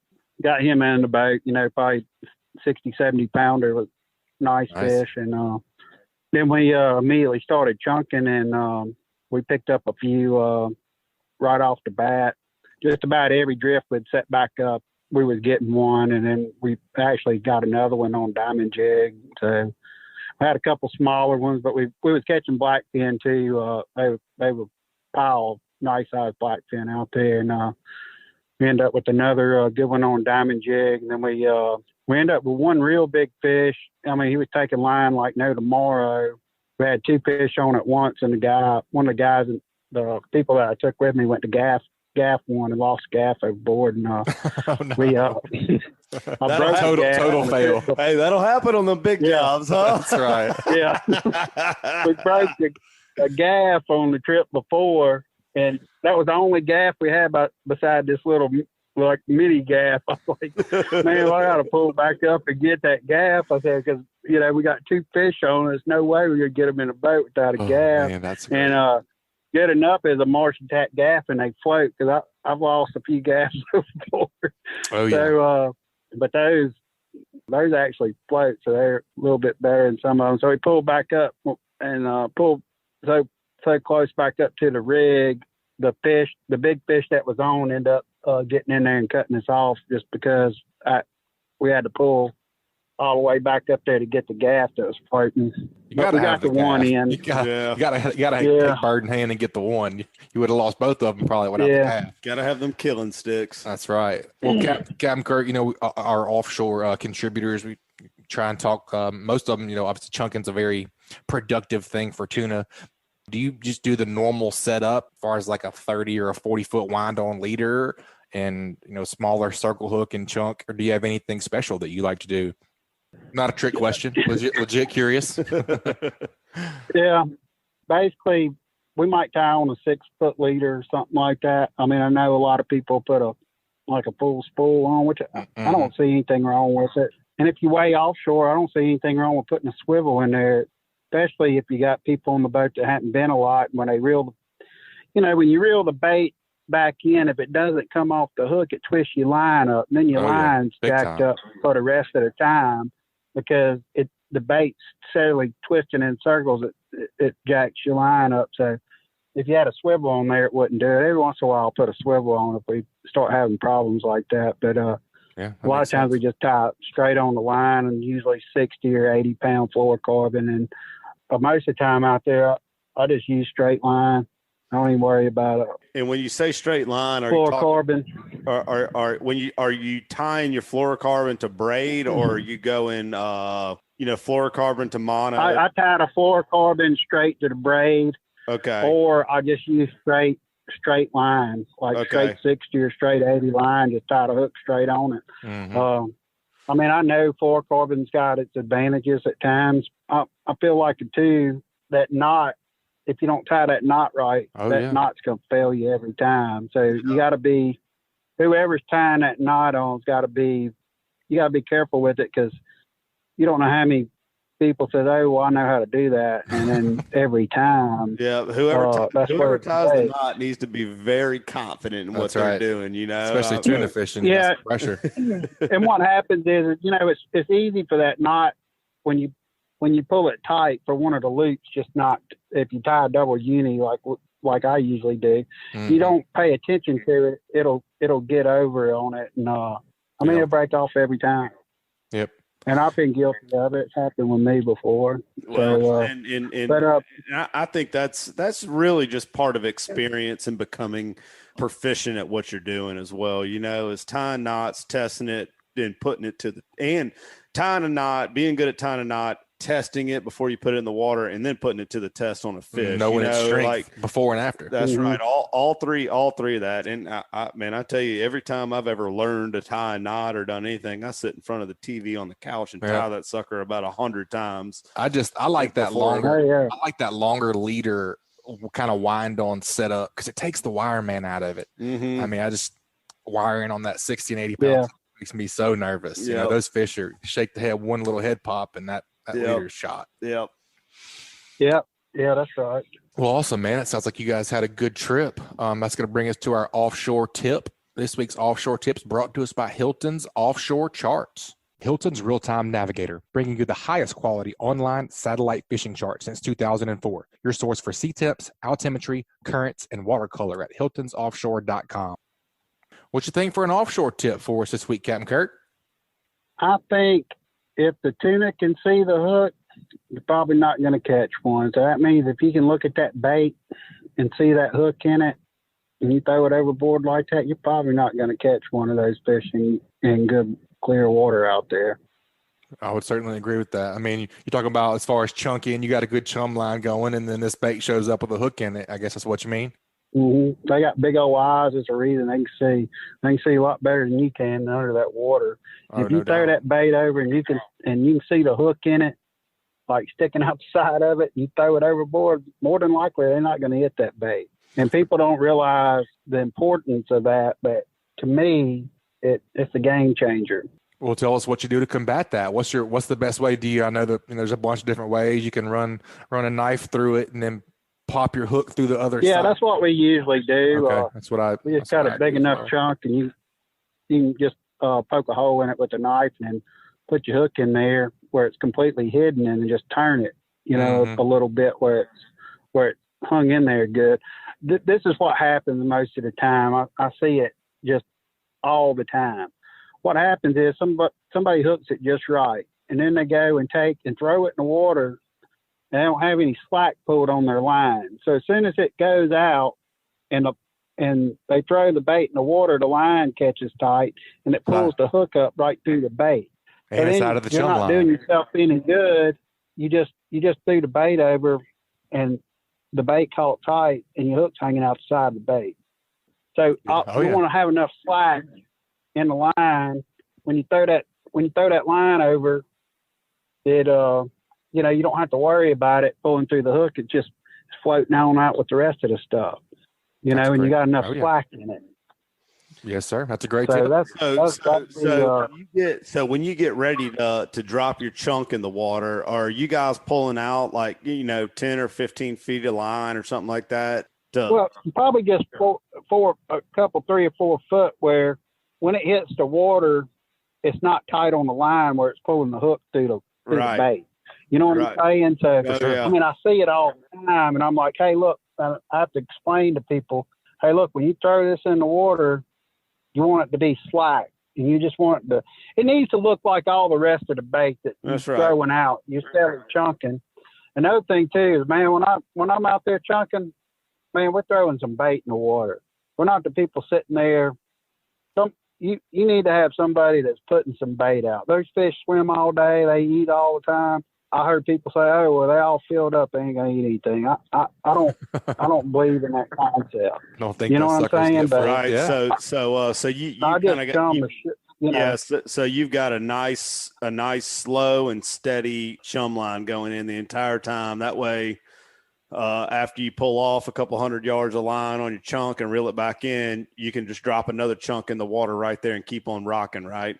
Got him in the boat, probably 60, 70 pounder with nice fish. And then we immediately started chunking, and we picked up a few right off the bat. Just about every drift we'd set back up, we was getting one, and then we actually got another one on diamond jig. So I had a couple smaller ones, but we was catching blackfin too. They were pile of nice sized blackfin out there, and we ended up with another good one on diamond jig. And then we ended up with one real big fish. I mean, he was taking line like no tomorrow. We had two fish on at once, and one of the guys, the people that I took with me, went to gaff one and lost gaff overboard, and we I broke total fail. Hey, that'll happen on the big jobs, huh? That's right. Yeah. We broke a gaff on the trip before, and that was the only gaff we had beside this little like mini gaff. I was like, man, I gotta pull back up and get that gaff. I said, because we got two fish on. There's no way we're gonna get them in a boat without a gaff. Man, that's great. And good enough is a Martian tack gaff, and they float, because I've lost a few gaffs before. Oh yeah. So, but those actually float, so they're a little bit better than some of them. So we pulled back up and pulled so close back up to the rig. The big fish that was on, ended up getting in there and cutting us off, just because we had to pull all the way back up there to get the gaff that was floating. You got the one in. You gotta take bird in hand and get the one. You would have lost both of them probably without the gaff. Gotta have them killing sticks. That's right. Well, Captain Kirk, our offshore contributors, we try and talk. Most of them, obviously chunking's a very productive thing for tuna. Do you just do the normal setup as far as like a 30 or a 40-foot wind on leader and, smaller circle hook and chunk, or do you have anything special that you like to do? Not a trick question. Legit curious. Yeah. Basically, we might tie on a 6-foot leader or something like that. I mean, I know a lot of people put a full spool on, which I don't see anything wrong with it. And if you weigh offshore, I don't see anything wrong with putting a swivel in there, especially if you got people on the boat that hadn't been a lot. When they reel, when you reel the bait back in, if it doesn't come off the hook, it twists your line up, and then your line's jacked up for the rest of the time, because the bait's steadily twisting in circles. It jacks your line up. So if you had a swivel on there, it wouldn't do it. Every once in a while, I'll put a swivel on if we start having problems like that. But a lot of times we just tie it straight on the line, and usually 60 or 80 pound fluorocarbon. And most of the time out there, I just use straight line. I don't even worry about it. And when you say straight line, fluorocarbon, are you tying your fluorocarbon to braid, or are you going fluorocarbon to mono? I tied a fluorocarbon straight to the braid. Okay. Or I just use straight line, straight 60 or straight 80 line, just tie the hook straight on it. Mm-hmm. I mean, I know fluorocarbon's got its advantages at times. I feel like that knot, if you don't tie that knot right, knot's going to fail you every time. So you got to be, whoever's tying that knot on's got to be, you got to be careful with it, because you don't know how many people say, "Oh, well, I know how to do that," and then every time, whoever ties the knot needs to be very confident in what they're doing. Especially tuna fishing. Yeah, pressure. And what happens is, it's easy for that knot when you pull it tight for one of the loops. Just not if you tie a double uni like I usually do. Mm-hmm. You don't pay attention to it. It'll get over on it, and it'll break off every time. Yep. And I've been guilty of it. It's happened with me before. I think that's really just part of experience and becoming proficient at what you're doing as well. Is tying knots, testing it, and putting it and tying a knot, being good at tying a knot testing it before you put it in the water and then putting it to the test on a fish. Knowing its strength, like before and after. That's right. All three of that. And I tell you, every time I've ever learned to tie a knot or done anything, I sit in front of the TV on the couch and tie that sucker about 100 times. I like that longer. I like that longer leader kind of wind on setup because it takes the wireman out of it. I mean, wiring on that 60 and 80 pounds makes me so nervous. You know, those fish are shake the head, one little head pop, and that leader's shot. Yeah, that's right. Well, awesome, man. It sounds like you guys had a good trip. That's going to bring us to our offshore tip. This week's offshore tips brought to us by Hilton's Offshore Charts. Hilton's real-time navigator, bringing you the highest quality online satellite fishing chart since 2004. Your source for sea temps, altimetry, currents, and watercolor at hiltonsoffshore.com. What you think for an offshore tip for us this week, Captain Kurt? I think if the tuna can see the hook, you're probably not going to catch one. So that means if you can look at that bait and see that hook in it, and you throw it overboard like that, you're probably not going to catch one of those fish in good, clear water out there. I would certainly agree with that. I mean, you're talking about as far as chunky, and you got a good chum line going, and then this bait shows up with a hook in it. I guess that's what you mean. They got big old eyes. There's a reason they can see a lot better than you can under that water. If you throw that bait over and you can see the hook in it, like sticking out the side of it, and you throw it overboard, more than likely they're not going to hit that bait. And people don't realize the importance of that, but to me, it's a game changer. Well, tell us what you do to combat that. What's the best way? I know that there's a bunch of different ways. You can run a knife through it and then pop your hook through the other side. Yeah, that's what we usually do. Okay. We just got a big enough chunk, and you can just poke a hole in it with a knife and then put your hook in there where it's completely hidden, and then just turn it, a little bit where it's hung in there good. This is what happens most of the time. I see it just all the time. What happens is somebody hooks it just right, and then they go and take and throw it in the water, and they don't have any slack pulled on their line. So as soon as it goes out and they throw the bait in the water, the line catches tight, and it pulls the hook up right through the bait. And it's out of the chum line. You're not doing yourself any good. You just threw the bait over, and the bait caught tight, and your hook's hanging out the side of the bait. So you want to have enough slack in the line when you throw that line over. You don't have to worry about it pulling through the hook. It's just floating on out with the rest of the stuff. And you got enough slack in it. Yes, sir. That's a great tip. So when you get ready to drop your chunk in the water, are you guys pulling out 10 or 15 feet of line or something like that? Well, probably just a couple 3 or 4 foot, where when it hits the water, it's not tight on the line where it's pulling the hook through the bait. You know what I'm saying? So, I mean, I see it all the time, and I'm like, hey, look, I have to explain to people, hey, look, when you throw this in the water, you want it to be slack, and you just want it needs to look like all the rest of the bait that you're throwing out. You're still chunking. Another thing too is, man, when I'm out there chunking, man, we're throwing some bait in the water. We're not the people sitting there. You need to have somebody that's putting some bait out. Those fish swim all day. They eat all the time. I heard people say, "Oh, well, they all filled up. They ain't gonna eat anything." I don't believe in that concept. Don't think you know what I'm saying? But, right. Yeah. So you kind of got So you've got a nice slow and steady chum line going in the entire time. That way, after you pull off a couple 100 yards of line on your chunk and reel it back in, you can just drop another chunk in the water right there and keep on rocking, right?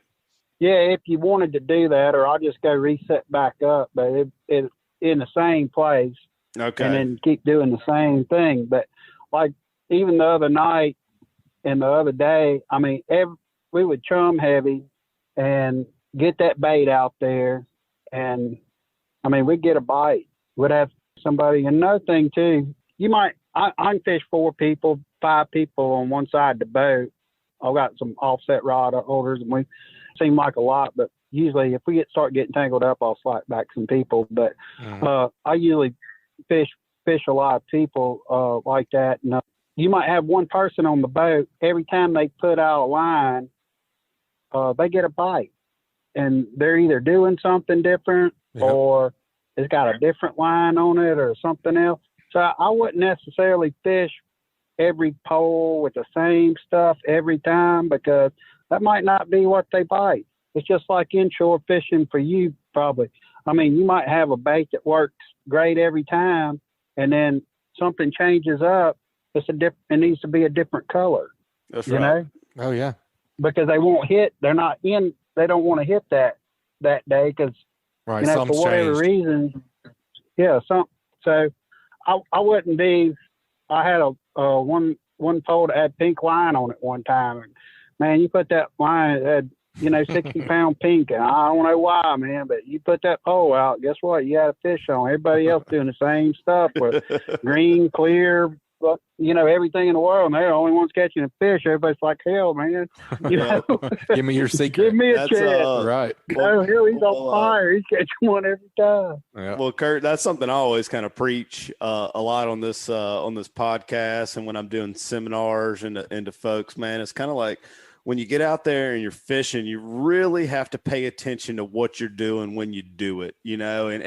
Yeah, if you wanted to do that, or I'll just go reset back up, but it in the same place. Okay. And then keep doing the same thing. But like even the other night and the other day, I mean, we would chum heavy and get that bait out there, and I mean, we'd get a bite. We'd have somebody. Another thing too, I can fish 4 people, 5 people on one side of the boat. I've got some offset rod holders, and we seem like a lot, but usually if we start getting tangled up, I'll slack back some people. But I usually fish a lot of people like that. And you might have one person on the boat. Every time they put out a line, they get a bite, and they're either doing something different or it's got a different line on it or something else. So I wouldn't necessarily fish every pole with the same stuff every time, because that might not be what they bite. It's just like inshore fishing for you, probably. I mean, you might have a bait that works great every time, and then something changes up. It needs to be a different color. That's you right. know? Oh yeah. Because they won't hit. They don't want to hit that day because, Right. for whatever reason. Yeah. So I wouldn't be. I had a one pole that had pink line on it one time, and man, you put that line, it had 60-pound pink, and I don't know why, man, but you put that pole out, guess what? You got a fish on. Everybody else doing the same stuff with green, clear, everything in the world, and they're the only ones catching a fish. Everybody's like, hell, man. Give me your secret. Give me a chance. Right. Oh, hell, he's on fire. He's catching one every time. Yeah. Well, Kurt, that's something I always kind of preach a lot on this podcast, and when I'm doing seminars and to folks, man, it's kind of like when you get out there and you're fishing, you really have to pay attention to what you're doing when you do it, and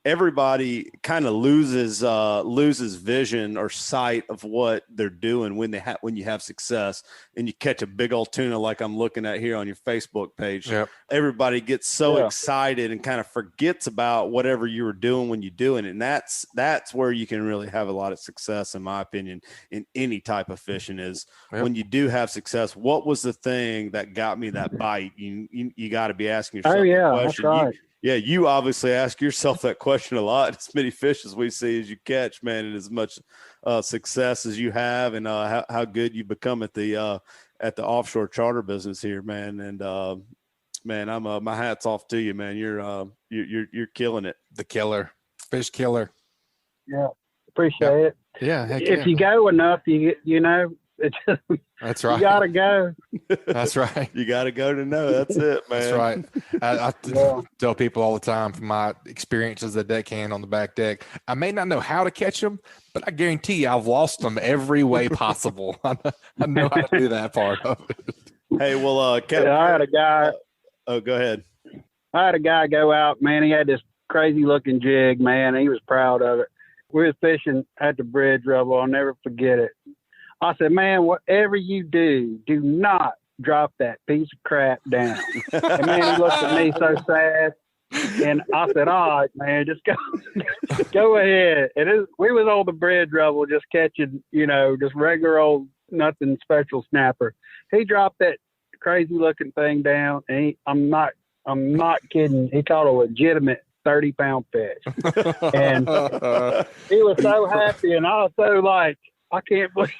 everybody kind of loses vision or sight of what they're doing when you have success and you catch a big old tuna like I'm looking at here on your Facebook page. Yep. Everybody gets so excited and kind of forgets about whatever you were doing when you're doing it. And that's where you can really have a lot of success, in my opinion, in any type of fishing is when you do have success. What was the thing that got me that bite? You got to be asking yourself the question. That's right. You obviously ask yourself that question a lot. As many fish as we see as you catch, man, and as much success as you have, and how good you become at the offshore charter business here, man. And man, I'm my hat's off to you, man. You're killing it. The killer, fish killer. Yeah, appreciate it. Yeah, heck if you go enough, it's just, that's right. You gotta go. That's right. You gotta go to know. That's it, man. That's right. I tell people all the time from my experiences at deckhand on the back deck, I may not know how to catch them, but I guarantee you I've lost them every way possible. I know how to do that part of it. Hey, well, I had a guy. Go ahead. I had a guy go out, man. He had this crazy looking jig, man. And he was proud of it. We was fishing at the bridge rubble. I'll never forget it. I said, man, whatever you do not drop that piece of crap down. And man, he looked at me so sad. And I said, all right, man, just go ahead. We was on the bridge rubble just catching, just regular old nothing special snapper. He dropped that crazy looking thing down, and I'm not kidding. He caught a legitimate 30-pound fish. And he was so happy, and I was so like, I can't believe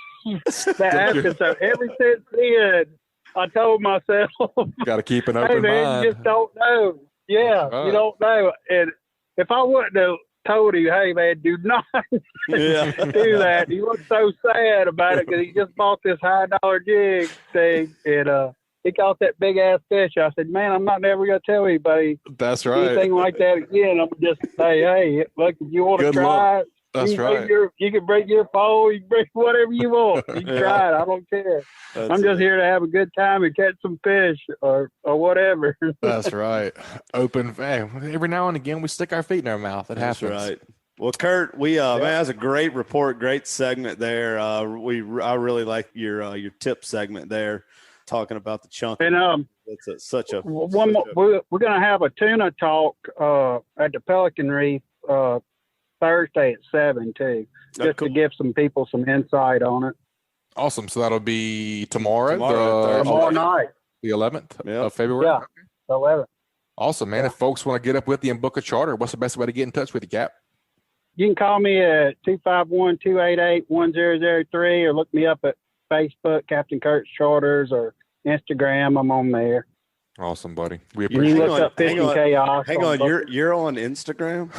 that happened. So ever since then, I told myself, you got to keep an open hey, man, mind. you just don't know. Yeah, you don't know. And if I wouldn't have told him, hey, man, do not do that, he looked so sad about it because he just bought this high-dollar jig thing, and he caught that big-ass fish. I said, man, I'm not never going to tell anybody that's right. anything like that again. I'm just say, hey, look, if you want to try it, that's right. You can bring your phone. You can bring whatever you want. You can try it. I don't care. I'm just here to have a good time and catch some fish or whatever. That's right. Open. Hey, every now and again, we stick our feet in our mouth. It happens. That's right. Well, Kurt, man, that's a great report. Great segment there. I really like your tip segment there, talking about the chunk. And that's such a one more. We're going to have a tuna talk at the Pelican Reef Thursday at 7 too, just to give some people some insight on it. Awesome. So that'll be tomorrow night, the 11th of February. Yeah, the 11th. Awesome, man. If folks want to get up with you and book a charter, what's the best way to get in touch with you, Cap? You can call me at 251-288-1003 or look me up at Facebook, Captain Kurt's Charters, or Instagram. I'm on there. Awesome, buddy. We appreciate it. You look up Fishing Chaos. Hang on, you're on Instagram?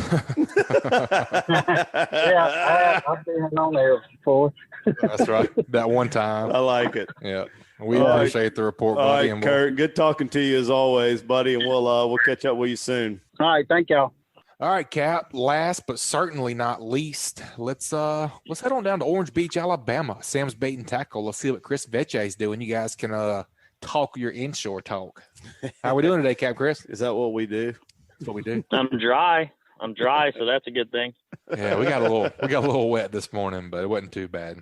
Yeah, I've been on there before. That's right. That one time. I like it. Yeah. We appreciate the report, buddy. All right, Kurt, good talking to you as always, buddy, and we'll catch up with you soon. All right, thank y'all. All right, Cap. Last but certainly not least, let's head on down to Orange Beach, Alabama. Sam's Bait and Tackle. Let's see what Chris Vecsey is doing. You guys can talk your inshore talk. How we doing today, Cap Chris? Is that what we do? That's what we do. I'm dry, so that's a good thing. Yeah, we got a little wet this morning, but it wasn't too bad.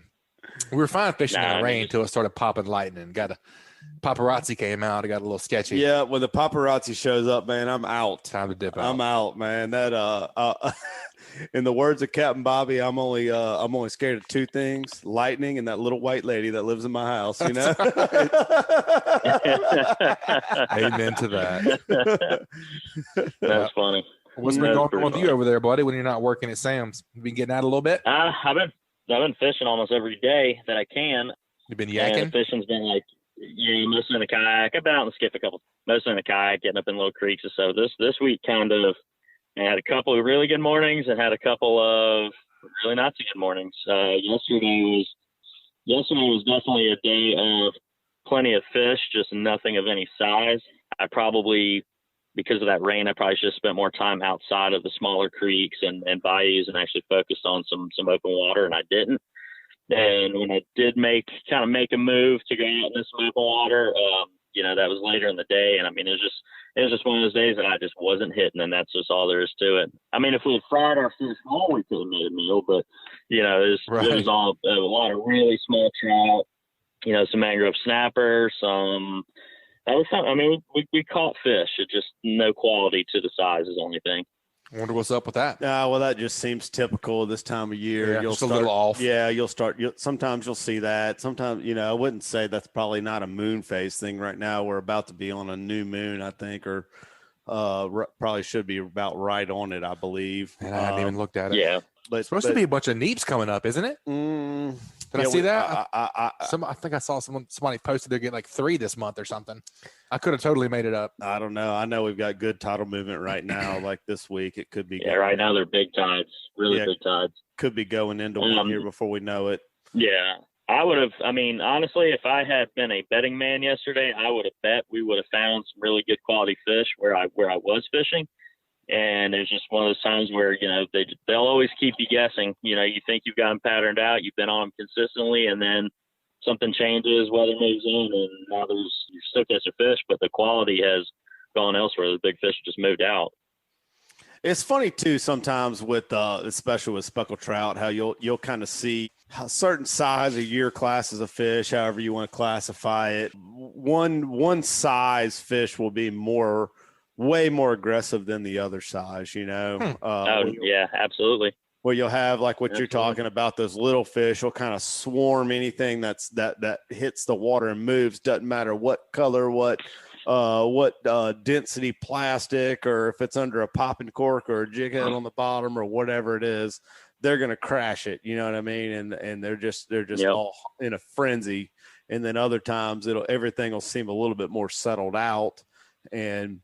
We were fine fishing in the rain until it started popping lightning. Paparazzi came out. It got a little sketchy. Yeah, when the paparazzi shows up, man, I'm out. Time to dip out. I'm out, man. That in the words of Captain Bobby, I'm only scared of two things: lightning and that little white lady that lives in my house. You know. Amen to that. That's funny. What's been going on with you over there, buddy? When you're not working at Sam's, you been getting out a little bit? I've been fishing almost every day that I can. You've been yakking? And fishing's been like, mostly in the kayak. I've been out and skiff mostly in the kayak, getting up in little creeks and so. This week kind of, I had a couple of really good mornings and had a couple of really not so good mornings. Yesterday was definitely a day of plenty of fish, just nothing of any size. Because of that rain, I probably should have spent more time outside of the smaller creeks and bayous and actually focused on some open water, and I didn't. And when I did make a move to go out in this open water, that was later in the day. And I mean, it was just one of those days that I just wasn't hitting, and that's just all there is to it. I mean, if we had fried our fish more, we could have made a meal, but it was all a lot of really small trout, some mangrove snapper, we caught fish. It just no quality to the size is the only thing. I wonder what's up with that. Well, that just seems typical this time of year. Yeah, just a little off. Yeah, sometimes you'll see that. Sometimes, I wouldn't say that's probably not a moon phase thing right now. We're about to be on a new moon, I think, or probably should be about right on it, I believe. And I hadn't even looked at it. Yeah. But it's supposed to be a bunch of neeps coming up, isn't it? Did I see that? I think I saw somebody posted they're getting like 3 this month or something. I could have totally made it up. I don't know. I know we've got good tidal movement right now. Like this week, it could be. Yeah, right now they're big tides, big tides. Could be going into one here before we know it. Yeah, I would have. I mean, honestly, if I had been a betting man yesterday, I would have bet we would have found some really good quality fish where I was fishing. And it's just one of those times where, they'll always keep you guessing. You think you've got them patterned out, you've been on them consistently, and then something changes, weather moves in, and now you're still catching fish, but the quality has gone elsewhere. The big fish just moved out. It's funny too sometimes with especially with speckled trout, how you'll kind of see how certain size or year classes of fish, however you want to classify it. One size fish will be way more aggressive than the other size, yeah, absolutely. Where you'll have like what you're talking about, those little fish will kind of swarm anything that hits the water and moves. Doesn't matter what color, what density plastic, or if it's under a popping cork or a jig head on the bottom or whatever it is, they're gonna crash it. You know what I mean? And they're just all in a frenzy. And then other times everything will seem a little bit more settled out, and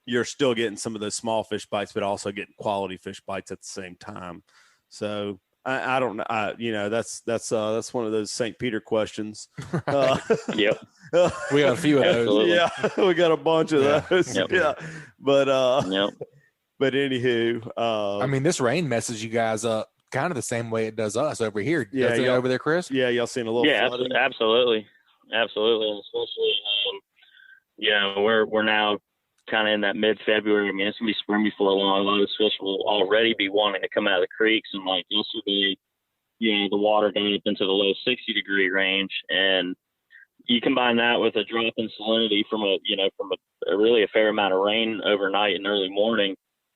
you're still getting some of those small fish bites, but also getting quality fish bites at the same time. So I don't know. That's one of those St. Peter questions. Yep. We got a few of those. Absolutely. Yeah, we got a bunch of those. Yep. Yeah. But anywho, this rain messes you guys up kind of the same way it does us over here. Yeah. Doesn't it over there, Chris? Yeah. Y'all seen a little. Yeah, flooding? absolutely. Especially, we're now kind of in that mid-February. I mean, it's gonna be spring before long. A lot of this fish will already be wanting to come out of the creeks, and like yesterday, the water got up into the low 60-degree range, and you combine that with a drop in salinity from a really a fair amount of rain overnight and early morning,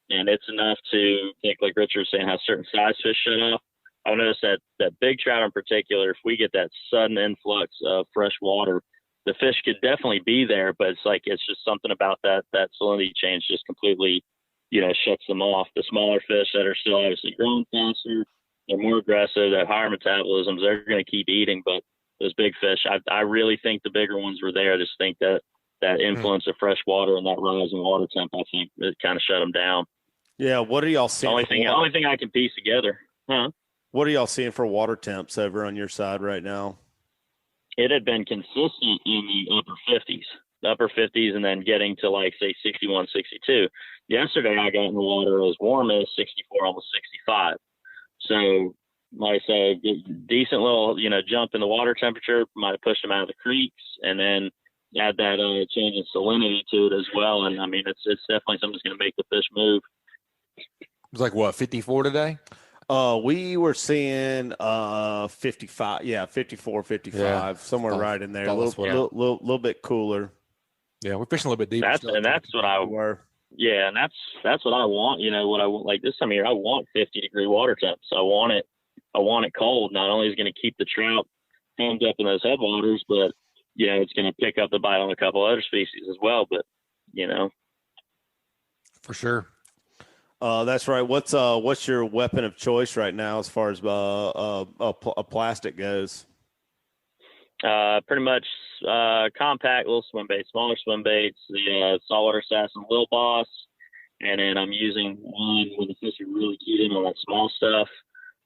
and it's enough to think, like Richard was saying, how certain size fish shut off. I've noticed that big trout in particular, if we get that sudden influx of fresh water, the fish could definitely be there, but it's just something about that salinity change just completely, shuts them off. The smaller fish that are still obviously growing faster, they're more aggressive, they have higher metabolisms, they're going to keep eating. But those big fish, I really think the bigger ones were there. I just think that influence of fresh water and that rise in water temp, I think it kind of shut them down. Yeah. What are y'all seeing? The only thing I can piece together. Huh? What are y'all seeing for water temps over on your side right now? It had been consistent in the upper 50s, and then getting to like say 61, 62. Yesterday I got in the water as warm as 64, almost 65. So like I said, decent little, jump in the water temperature might have pushed them out of the creeks. And then add that change in salinity to it as well. And I mean, it's definitely something that's going to make the fish move. It was like what, 54 today? We were seeing 55, 54, 55, somewhere right in there. A little bit cooler. Yeah, we're fishing a little bit deeper. That's what I were. Yeah, and that's what I want. You know, what I want, like this time of year, I want 50-degree water temps. I want it cold. Not only is it going to keep the trout hemmed up in those headwaters, but it's going to pick up the bite on a couple other species as well. But for sure. That's right. What's your weapon of choice right now as far as a plastic goes? Pretty much compact little swim baits, smaller swim baits, the saltwater assassin Lil Boss, and then I'm using one when the fish are really keyed in on that small stuff.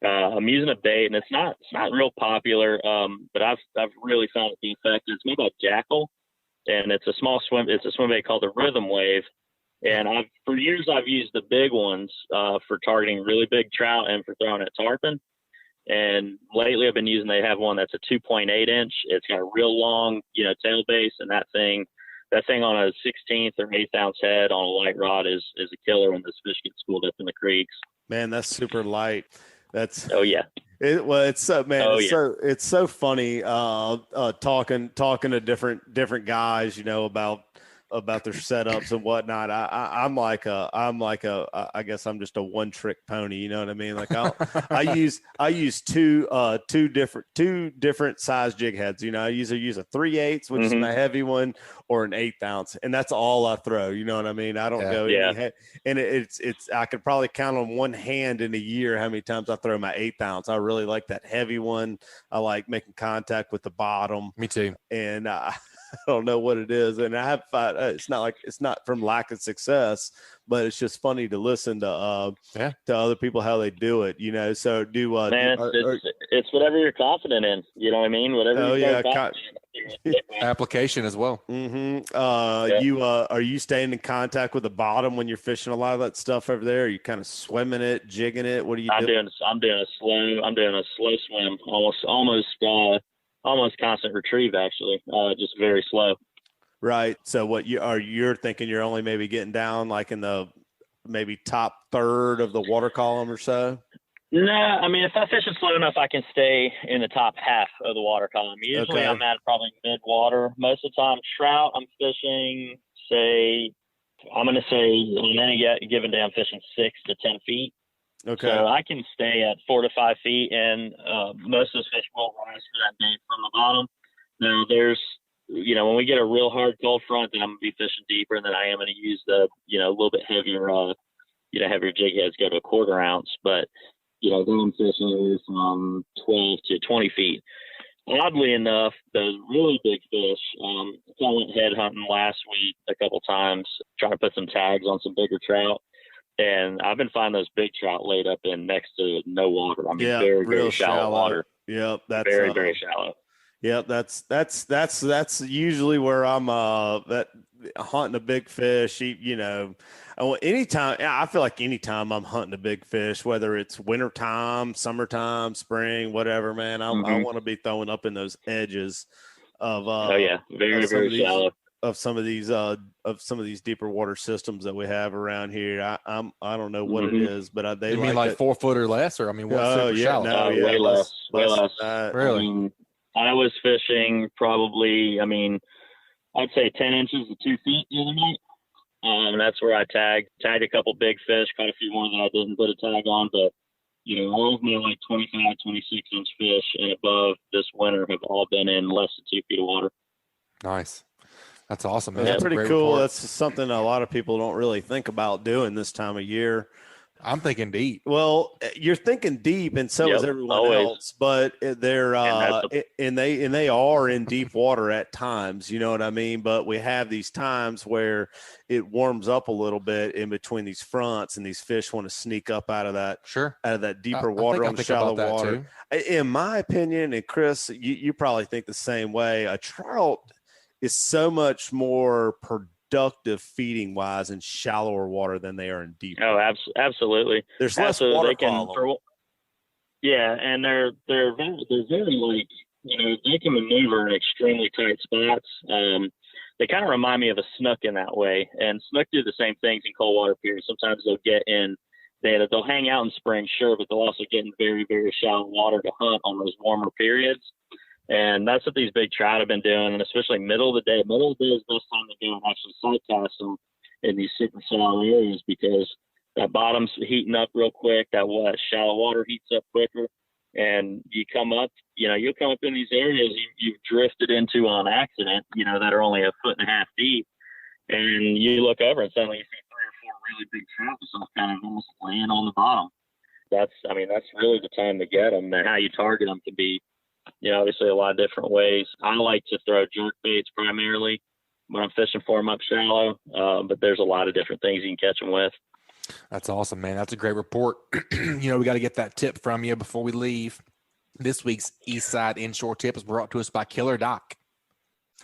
I'm using a bait, and it's not real popular, but I've really found it to be effective. It's made by Jackal, and it's a swim bait called the Rhythm Wave. And for years I've used the big ones for targeting really big trout and for throwing at tarpon. And lately they have one that's a 2.8 inch. It's got a real long, tail base, and that thing on a 16th or 8th ounce head on a light rod is a killer when this fish gets schooled up in the creeks. Man, that's super light. That's it's so funny talking to different guys, about their setups and whatnot. I guess I'm just a one trick pony. You know what I mean? Like I use two different size jig heads. I either use a 3/8, which is my heavy one, or an 1/8 ounce. And that's all I throw. You know what I mean? I don't go any, and it's I could probably count on one hand in a year how many times I throw my 1/8 ounce. I really like that heavy one. I like making contact with the bottom. Me too. And I don't know what it is, and I have it's not from lack of success, but it's just funny to listen to other people how they do it. So it's whatever you're confident in. You know what I mean? Whatever. Application as well. Mm-hmm. Are you staying in contact with the bottom when you're fishing a lot of that stuff over there? Are you kind of swimming it, jigging it? What are you doing? I'm doing a slow swim, almost constant retrieve, actually, just very slow. Right. So what you're thinking you're only maybe getting down like in the maybe top third of the water column or so? No, I mean, if I fish it slow enough, I can stay in the top half of the water column. Usually I'm at probably mid-water. Most of the time, trout, I'm fishing, on any given day, I'm fishing 6 to 10 feet. Okay. So I can stay at 4 to 5 feet, and most of those fish will rise for that day from the bottom. Now, there's, when we get a real hard cold front, then I'm going to be fishing deeper, and then I am going to use the, a little bit heavier, heavier jig heads, go to a 1/4 ounce. But, then I'm fishing from 12 to 20 feet. Oddly enough, those really big fish, I went head hunting last week a couple times, trying to put some tags on some bigger trout. And I've been finding those big trout laid up in next to no water. I mean, very shallow water. Yep, that's very shallow. Yep, that's usually where I'm hunting a big fish. Anytime I feel like anytime I'm hunting a big fish, whether it's wintertime, summertime, spring, whatever, man, I want to be throwing up in those edges of very shallow. Of some of these deeper water systems that we have around here. I don't know what it is, but they mean like 4 foot or less, or I mean, what's super shallow? No, way less. Really? I mean, I was fishing probably, I'd say 10 inches to 2 feet the other night. That's where I tagged a couple big fish, caught a few more that I didn't put a tag on, but all of my like 25, 26 inch fish and above this winter have all been in less than 2 feet of water. Nice. That's awesome, man. That's pretty cool. Report. That's something a lot of people don't really think about doing this time of year. I'm thinking deep. Well, you're thinking deep, and so is everyone else. But they're and they are in deep water at times. You know what I mean? But we have these times where it warms up a little bit in between these fronts, and these fish want to sneak up out of that deeper water on shallow water. In my opinion, and Chris, you probably think the same way. A trout is so much more productive feeding wise in shallower water than they are in deep. Oh, absolutely. There's less water column. And they're very like, they can maneuver in extremely tight spots. they kind of remind me of a snook in that way. And snook do the same things in cold water piers. Sometimes they'll hang out in spring, sure, but they'll also get in very, very shallow water to hunt on those warmer periods. And that's what these big trout have been doing, and especially middle of the day. Middle of the day is the best time to go and actually sight cast them in these super shallow areas, because that bottom's heating up real quick. That shallow water heats up quicker, and you come up. You'll come up in these areas you've drifted into on accident. That are only 1.5 foot deep, and you look over and suddenly you see 3 or 4 really big trout just kind of almost laying on the bottom. That's really the time to get them. And how you target them can be, obviously a lot of different ways. I like to throw jerk baits primarily when I'm fishing for them up shallow, but there's a lot of different things you can catch them with. That's awesome, man. That's a great report. We got to get that tip from you before we leave. This week's Eastside Inshore tip is brought to us by KillerDock.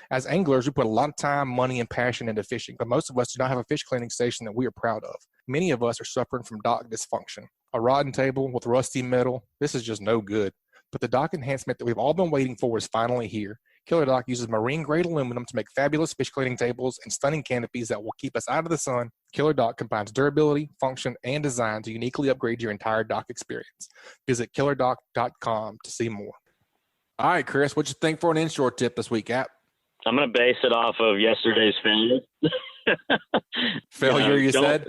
As anglers, we put a lot of time, money, and passion into fishing, but most of us do not have a fish cleaning station that we are proud of. Many of us are suffering from dock dysfunction. A rotten table with rusty metal, this is just no good. But the dock enhancement that we've all been waiting for is finally here. KillerDock uses marine-grade aluminum to make fabulous fish cleaning tables and stunning canopies that will keep us out of the sun. KillerDock combines durability, function, and design to uniquely upgrade your entire dock experience. Visit KillerDock.com to see more. All right, Chris, what'd you think for an inshore tip this week, Cap? I'm going to base it off of yesterday's failure. Failure, you said?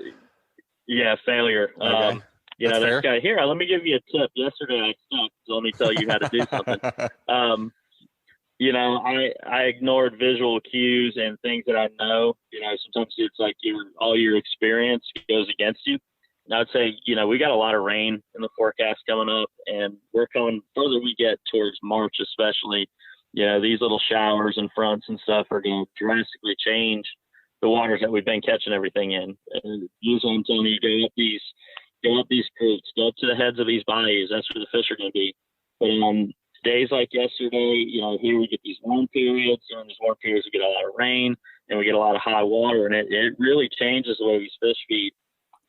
Yeah, failure. Okay. That guy here. Let me give you a tip. Yesterday I sucked, so let me tell you how to do something. I ignored visual cues and things that I know. Sometimes it's like all your experience goes against you. And I'd say, we got a lot of rain in the forecast coming up, and we're coming further we get towards March, especially. These little showers and fronts and stuff are going to drastically change the waters that we've been catching everything in. And usually I'm telling you, go up these creeks, go up to the heads of these bayous. That's where the fish are going to be. But on days like yesterday, here we get these warm periods. During these warm periods, we get a lot of rain and we get a lot of high water, and it really changes the way these fish feed.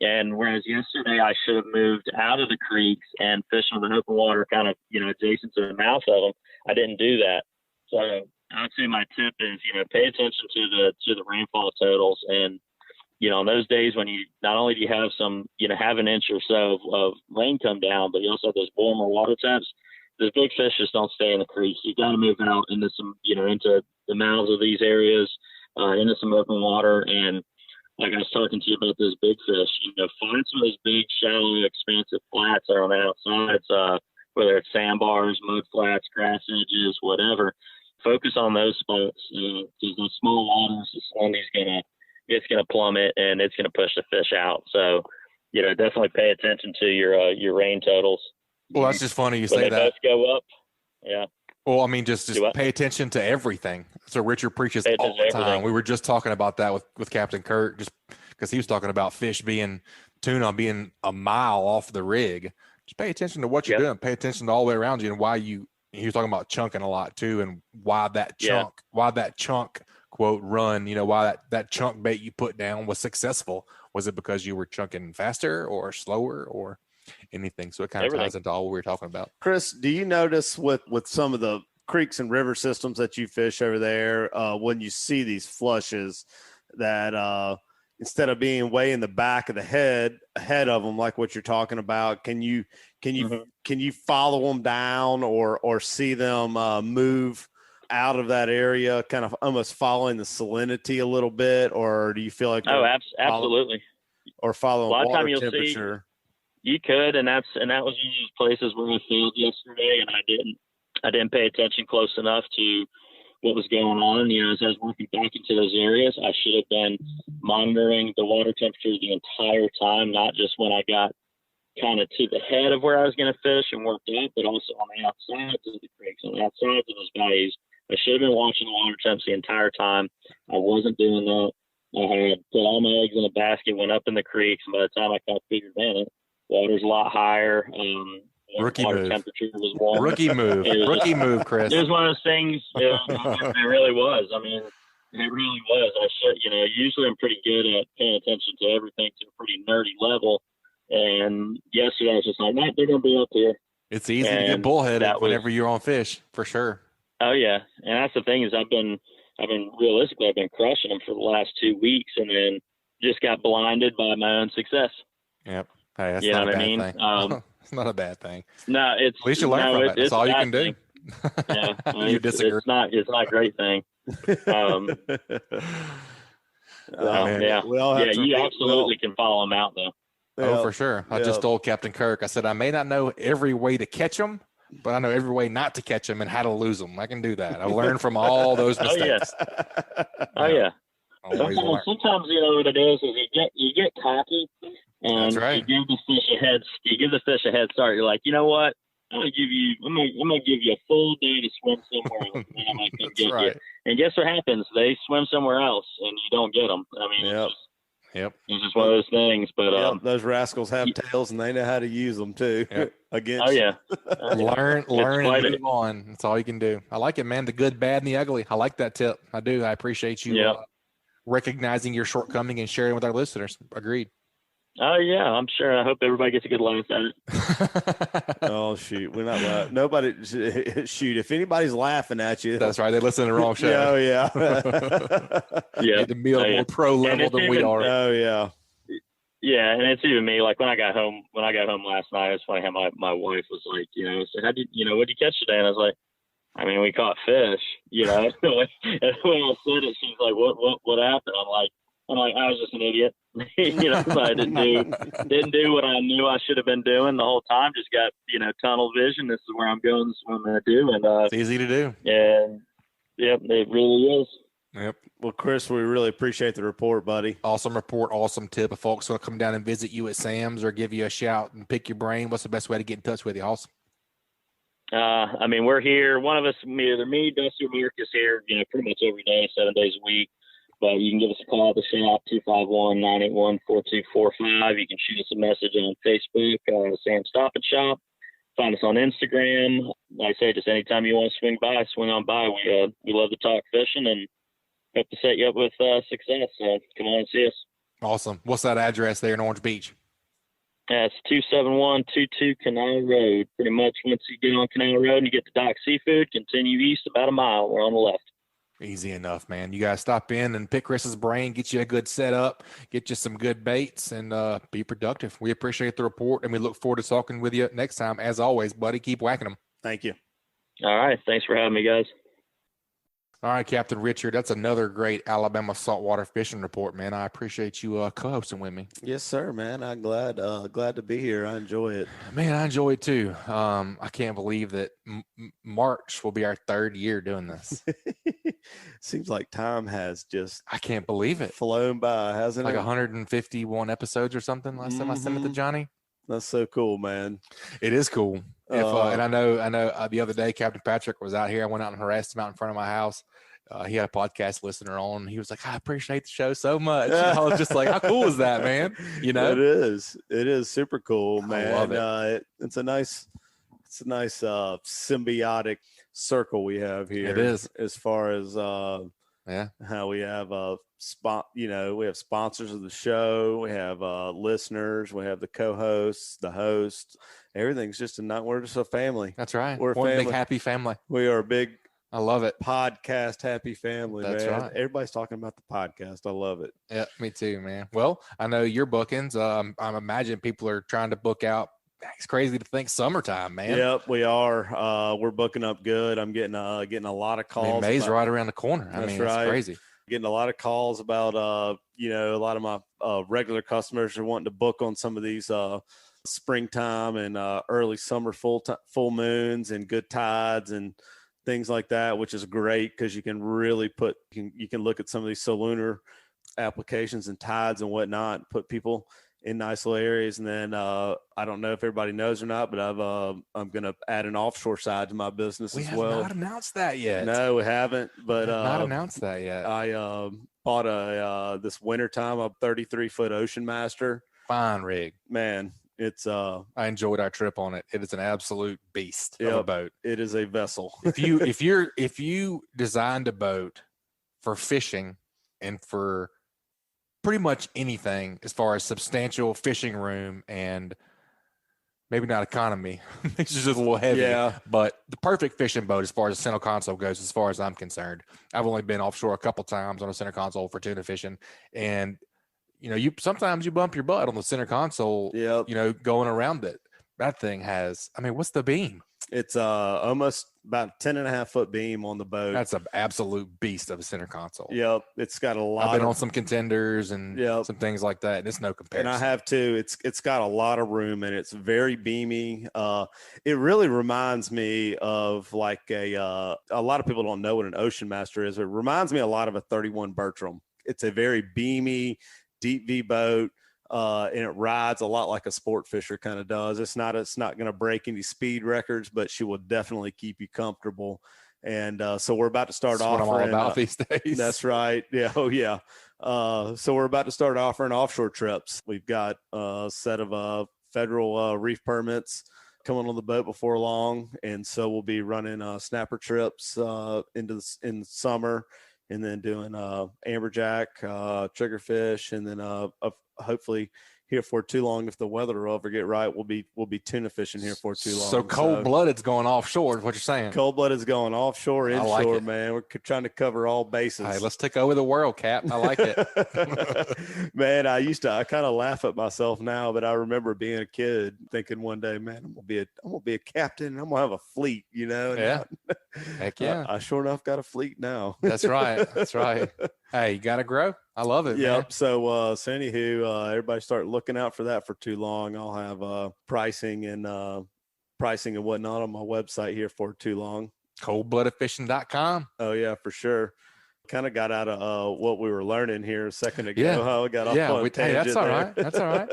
And whereas yesterday I should have moved out of the creeks and fished with the open water kind of, adjacent to the mouth of them, I didn't do that. So I'd say my tip is, pay attention to the rainfall totals. And, on those days when you not only do you have some, have an inch or so of rain come down, but you also have those warmer water temps. Those big fish just don't stay in the creeks. You got to move out into some, into the mouths of these areas, into some open water. And like I was talking to you about those big fish, find some of those big, shallow, expansive flats that are on the outsides, whether it's sandbars, mud flats, grass edges, whatever. Focus on those spots, because those small waters, the salmon's it's gonna plummet and it's gonna push the fish out. So, definitely pay attention to your rain totals. Well, that's just funny you say they that. Both go up. Yeah. Well, I mean, just pay attention to everything. So Richard preaches all the time. We were just talking about that with Captain Kurt, just because he was talking about tuna being a mile off the rig. Just pay attention to what you're doing. Pay attention to all the way around you and why he was talking about chunking a lot too, and why that chunk quote run, why that chunk bait you put down was successful. Was it because you were chunking faster or slower or anything? So it kind of ties into all we were talking about. Chris, do you notice with some of the creeks and river systems that you fish over there, when you see these flushes that instead of being way in the back of the head ahead of them, like what you're talking about, can you follow them down or see them move out of that area, kind of almost following the salinity a little bit? Or do you feel like absolutely, or following a lot water of time you'll temperature? See, you could, and that was one of those places where I failed yesterday, and I didn't pay attention close enough to what was going on. As I was working back into those areas, I should have been monitoring the water temperature the entire time, not just when I got kind of to the head of where I was going to fish and worked up, but also on the outsides of the creeks, on the outsides of those bayous. I should have been watching the water temps the entire time. I wasn't doing that. I had put all my eggs in a basket, went up in the creeks, and by the time I kind of figured, man, water's a lot higher. Rookie water move. Temperature was warm. Rookie move. Rookie move, Chris. It was one of those things. It really was. I mean, it really was. I should, usually I'm pretty good at paying attention to everything to a pretty nerdy level. And yesterday I was just like, they're going to be up here. It's easy to get bullheaded whenever you're on fish, for sure. Oh yeah, and that's the thing is I've been realistically, I've been crushing them for the last 2 weeks, and then just got blinded by my own success. Yep. Hey, that's You not know a what I bad mean? thing. It's not a bad thing. No, it's At least you learn from it. That's all you can do. Yeah, You disagree. It's not a great thing. You absolutely can follow them out though. Oh, for sure. I just told Captain Kirk, I said, I may not know every way to catch them, but I know every way not to catch them and how to lose them. I can do that. I learned from all those mistakes. Sometimes, you know what it is you get cocky, and right. you give the fish a head start. You're like, you know what? I'm gonna give you a full day to swim somewhere else, and I'm gonna come get you. And guess what happens? They swim somewhere else, and you don't get them. I mean, it's just one of those things. But those rascals have tails, and they know how to use them too. Against learn, and move on. That's all you can do. I like it, man. The good, bad, and the ugly. I like that tip. I do. I appreciate you recognizing your shortcoming and sharing with our listeners. Agreed. Oh yeah, I'm sure. I hope everybody gets a good laugh at it. Oh shoot, we're not laughing. Nobody shoot. If anybody's laughing at you, that's right. They listen to the wrong show. Yeah. The meal more pro level than we are. Oh yeah. Yeah, and it's even me. Like when I got home last night, it's funny how my wife was like, said, "How did what'd you catch today?" And I was like, I mean, we caught fish. And when I said it, she's like, "What happened?" I'm like, I was just an idiot. So I didn't do what I knew I should have been doing the whole time. Just got, tunnel vision. This is where I'm going. This is what I'm going to do. And it's easy to do. And it really is. Yep. Well, Chris, we really appreciate the report, buddy. Awesome report. Awesome tip. If folks want to come down and visit you at Sam's or give you a shout and pick your brain, what's the best way to get in touch with you? Awesome. We're here. One of us, either me, Dusty, or Mark is here, pretty much every day, 7 days a week. But you can give us a call at the shop, 251-981-4245. You can shoot us a message on Facebook, Sam Stop and Shop. Find us on Instagram. Like I say, just anytime you want to swing on by. We love to talk fishing and hope to set you up with success. So come on and see us. Awesome. What's that address there in Orange Beach? It's 27122 Canal Road. Pretty much once you get on Canal Road and you get to Dock Seafood, continue east about a mile. We're on the left. Easy enough, man. You guys stop in and pick Chris's brain, get you a good setup, get you some good baits, and be productive. We appreciate the report, and we look forward to talking with you next time. As always, buddy, keep whacking them. Thank you. All right. Thanks for having me, guys. All right, Captain Richard, that's another great Alabama saltwater fishing report, man. I appreciate you co-hosting with me. Yes, sir, man. I'm glad to be here. I enjoy it. Man, I enjoy it too. I can't believe that March will be our 3rd year doing this. Seems like time has I can't believe it. Flown by, hasn't it? Like 151 episodes or something last time I sent it to Johnny. That's so cool, man. It is cool. And I know the other day, Captain Patrick was out here. I went out and harassed him out in front of my house. He had a podcast listener on. He was like, I appreciate the show so much. And I was just like, how cool is that, man? It is super cool, man. I love it. It's a nice symbiotic circle we have here. It is, as far as how we have we have sponsors of the show, we have listeners, we have the co-hosts, the host. Everything's just we're just a family. That's right. We're one family. Big happy family. We are a big, I love it, podcast happy family. That's man. right. Everybody's talking about the podcast. I love it. Yeah, me too, man. Well, I know your bookings. I imagine people are trying to book out. It's crazy to think summertime, man. Yep, we are. We're booking up good. I'm getting a lot of calls. May's right around the corner. That's right. It's crazy. Getting a lot of calls about a lot of my regular customers are wanting to book on some of these springtime and early summer full moons and good tides and things like that, which is great because you can really you can look at some of these solunar applications and tides and whatnot and put people in nice little areas. And then I don't know if everybody knows or not, but I'm going to add an offshore side to my business as well. We have not announced that yet. No, we haven't. But not announced that yet. I bought this wintertime a 33-foot Ocean Master. Fine rig, man. It's I enjoyed our trip on it. It is an absolute beast of a boat. It is a vessel. if you designed a boat for fishing and for pretty much anything as far as substantial fishing room and maybe not economy. It's just a little heavy. Yeah. But the perfect fishing boat as far as the center console goes, as far as I'm concerned. I've only been offshore a couple times on a center console for tuna fishing. And, sometimes you bump your butt on the center console, going around it. That thing has, what's the beam? It's almost about 10.5-foot beam on the boat. That's an absolute beast of a center console. Yep. It's got a lot. I've been on some contenders and some things like that. And it's no comparison. And I have too. It's got a lot of room and it's very beamy. It really reminds me of like a lot of people don't know what an Ocean Master is. It reminds me a lot of a 31 Bertram. It's a very beamy, deep V boat. And it rides a lot like a sport fisher kind of does. It's not going to break any speed records, but she will definitely keep you comfortable. And so we're about to start offering. What I'm all about these days. That's right. Yeah. Oh yeah. So we're about to start offering offshore trips. We've got a set of federal reef permits coming on the boat before long, and so we'll be running snapper trips in the summer, and then doing amberjack, triggerfish, and then hopefully here for too long, if the weather will ever get right, we'll be tuna fishing here for too long. So cold-blooded's going offshore is what you're saying. Cold-blooded's going offshore, inshore, man. We're trying to cover all bases. All right, let's take over the world, Cap. I like it. Man, I kind of laugh at myself now, but I remember being a kid thinking one day, man, I'm gonna be a captain and I'm gonna have a fleet, And yeah. Heck yeah. I sure enough got a fleet now. That's right. That's right. Hey, you gotta grow. I love it. Yep. Man. So anywho, everybody start looking out for that for too long. I'll have pricing and whatnot on my website here for too long. Coldbloodedfishing.com. Oh yeah, for sure. Kind of got out of what we were learning here a second ago. Yeah. How we got off on a tangent. Hey, that's all there. right. That's all right.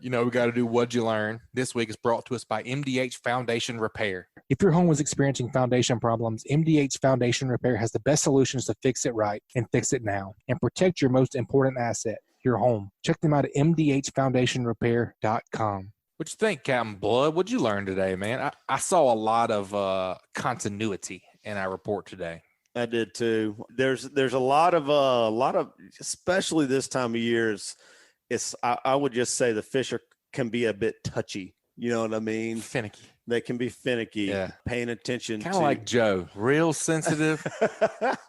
We got to do What'd You Learn? This week is brought to us by MDH Foundation Repair. If your home was experiencing foundation problems, MDH Foundation Repair has the best solutions to fix it right and fix it now and protect your most important asset, your home. Check them out at mdhfoundationrepair.com. What you think, Captain Blood? What'd you learn today, man? I saw a lot of continuity in our report today. I did too. There's a lot of especially this time of year I would just say the fish can be a bit touchy. You know what I mean? Finicky. They can be finicky. Yeah. Paying attention. Kind of like Joe, real sensitive.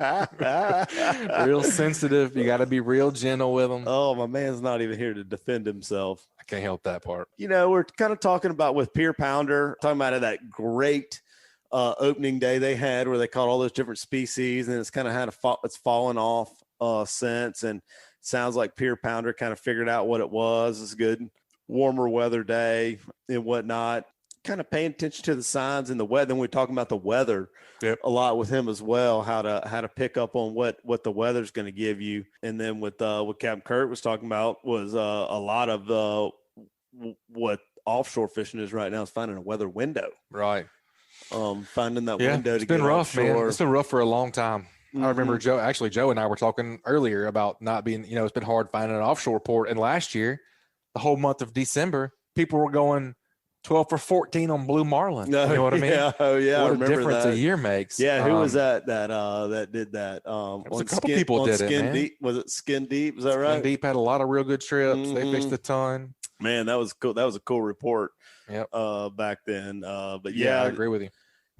Real sensitive. You got to be real gentle with them. Oh, my man's not even here to defend himself. I can't help that part. We're kind of talking about with Pier Pounder, talking about that great opening day they had where they caught all those different species, and it's kind of it's fallen off since, and sounds like Pier Pounder kind of figured out what it was. It's a good warmer weather day and whatnot. Kind of paying attention to the signs and the weather. And we're talking about the weather a lot with him as well, how to pick up on what the weather's going to give you. And then with what Captain Kurt was talking about was a lot of what offshore fishing is right now is finding a weather window. Right. Finding that window to get offshore. It's been rough, man. It's been rough for a long time. Mm-hmm. I remember Joe and I were talking earlier about not being, it's been hard finding an offshore port. And last year, the whole month of December, people were going 12 for 14 on blue marlin. You know what I mean? Yeah. Oh yeah. What a difference a year makes. Yeah. Who was that did that? A couple people did it, man. Deep. Was it Skin Deep? Is that right? Skin Deep had a lot of real good trips. Mm-hmm. They fished a ton. Man, that was cool. That was a cool report. Yep. Back then. But yeah, I agree with you.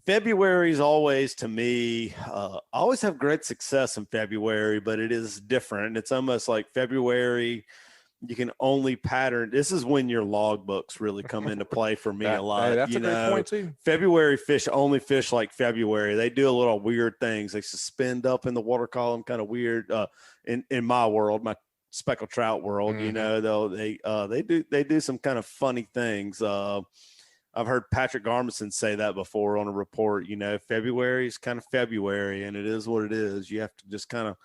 February is always, to me, I always have great success in February, but it is different. It's almost like February, you can only pattern. This is when your logbooks really come into play for me a lot. Hey, that's a great point too. February fish only fish like February. They do a little weird things. They suspend up in the water column, kind of weird. In my world, my speckled trout world, mm-hmm. They do some kind of funny things. I've heard Patrick Garmison say that before on a report. February is kind of February, and it is what it is. You have to just kind of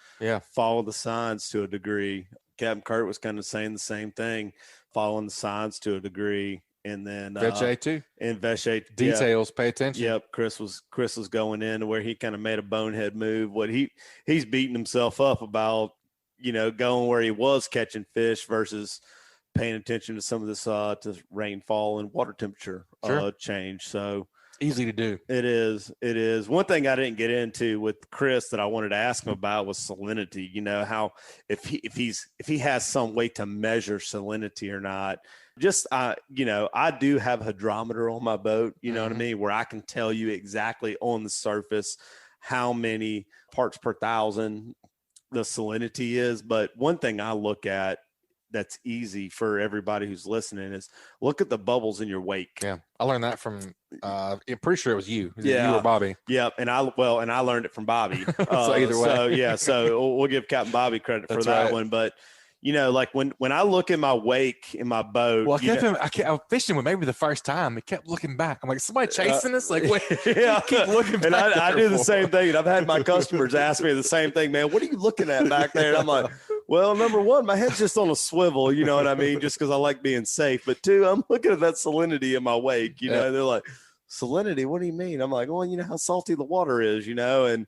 follow the signs to a degree. Captain Kurt was kind of saying the same thing, following the signs to a degree. And then Vecsey too. And Vecsey details, pay attention. Yep. Chris was going in to where he kind of made a bonehead move. What he's beating himself up about, going where he was catching fish versus paying attention to some of this to rainfall and water temperature change. So Easy to do. It is. It is. One thing I didn't get into with Chris that I wanted to ask him about was salinity. You know, how if he has some way to measure salinity or not. Just you know, I do have a hydrometer on my boat, you know what I mean, where I can tell you exactly on the surface how many parts per thousand the salinity is. But one thing I look at that's easy for everybody who's listening is look at the bubbles in your wake. Yeah. I learned that from, I'm pretty sure it was you. Yeah. You or Bobby. Yeah. And I learned it from Bobby. So either way. So we'll give Captain Bobby credit for that one. But, you know, like when I look in my wake in my boat. Well, I was fishing with maybe the first time. It kept looking back. I'm like, somebody chasing us? Like, wait, yeah. keep looking back. And I do the same thing. And I've had my customers ask me the same thing, man. What are you looking at back there? And I'm like, well, number one, my head's just on a swivel, you know what I mean? Just because I like being safe. But two, I'm looking at that salinity in my wake, you know, they're like, salinity, what do you mean? I'm like, well, you know how salty the water is, you know? And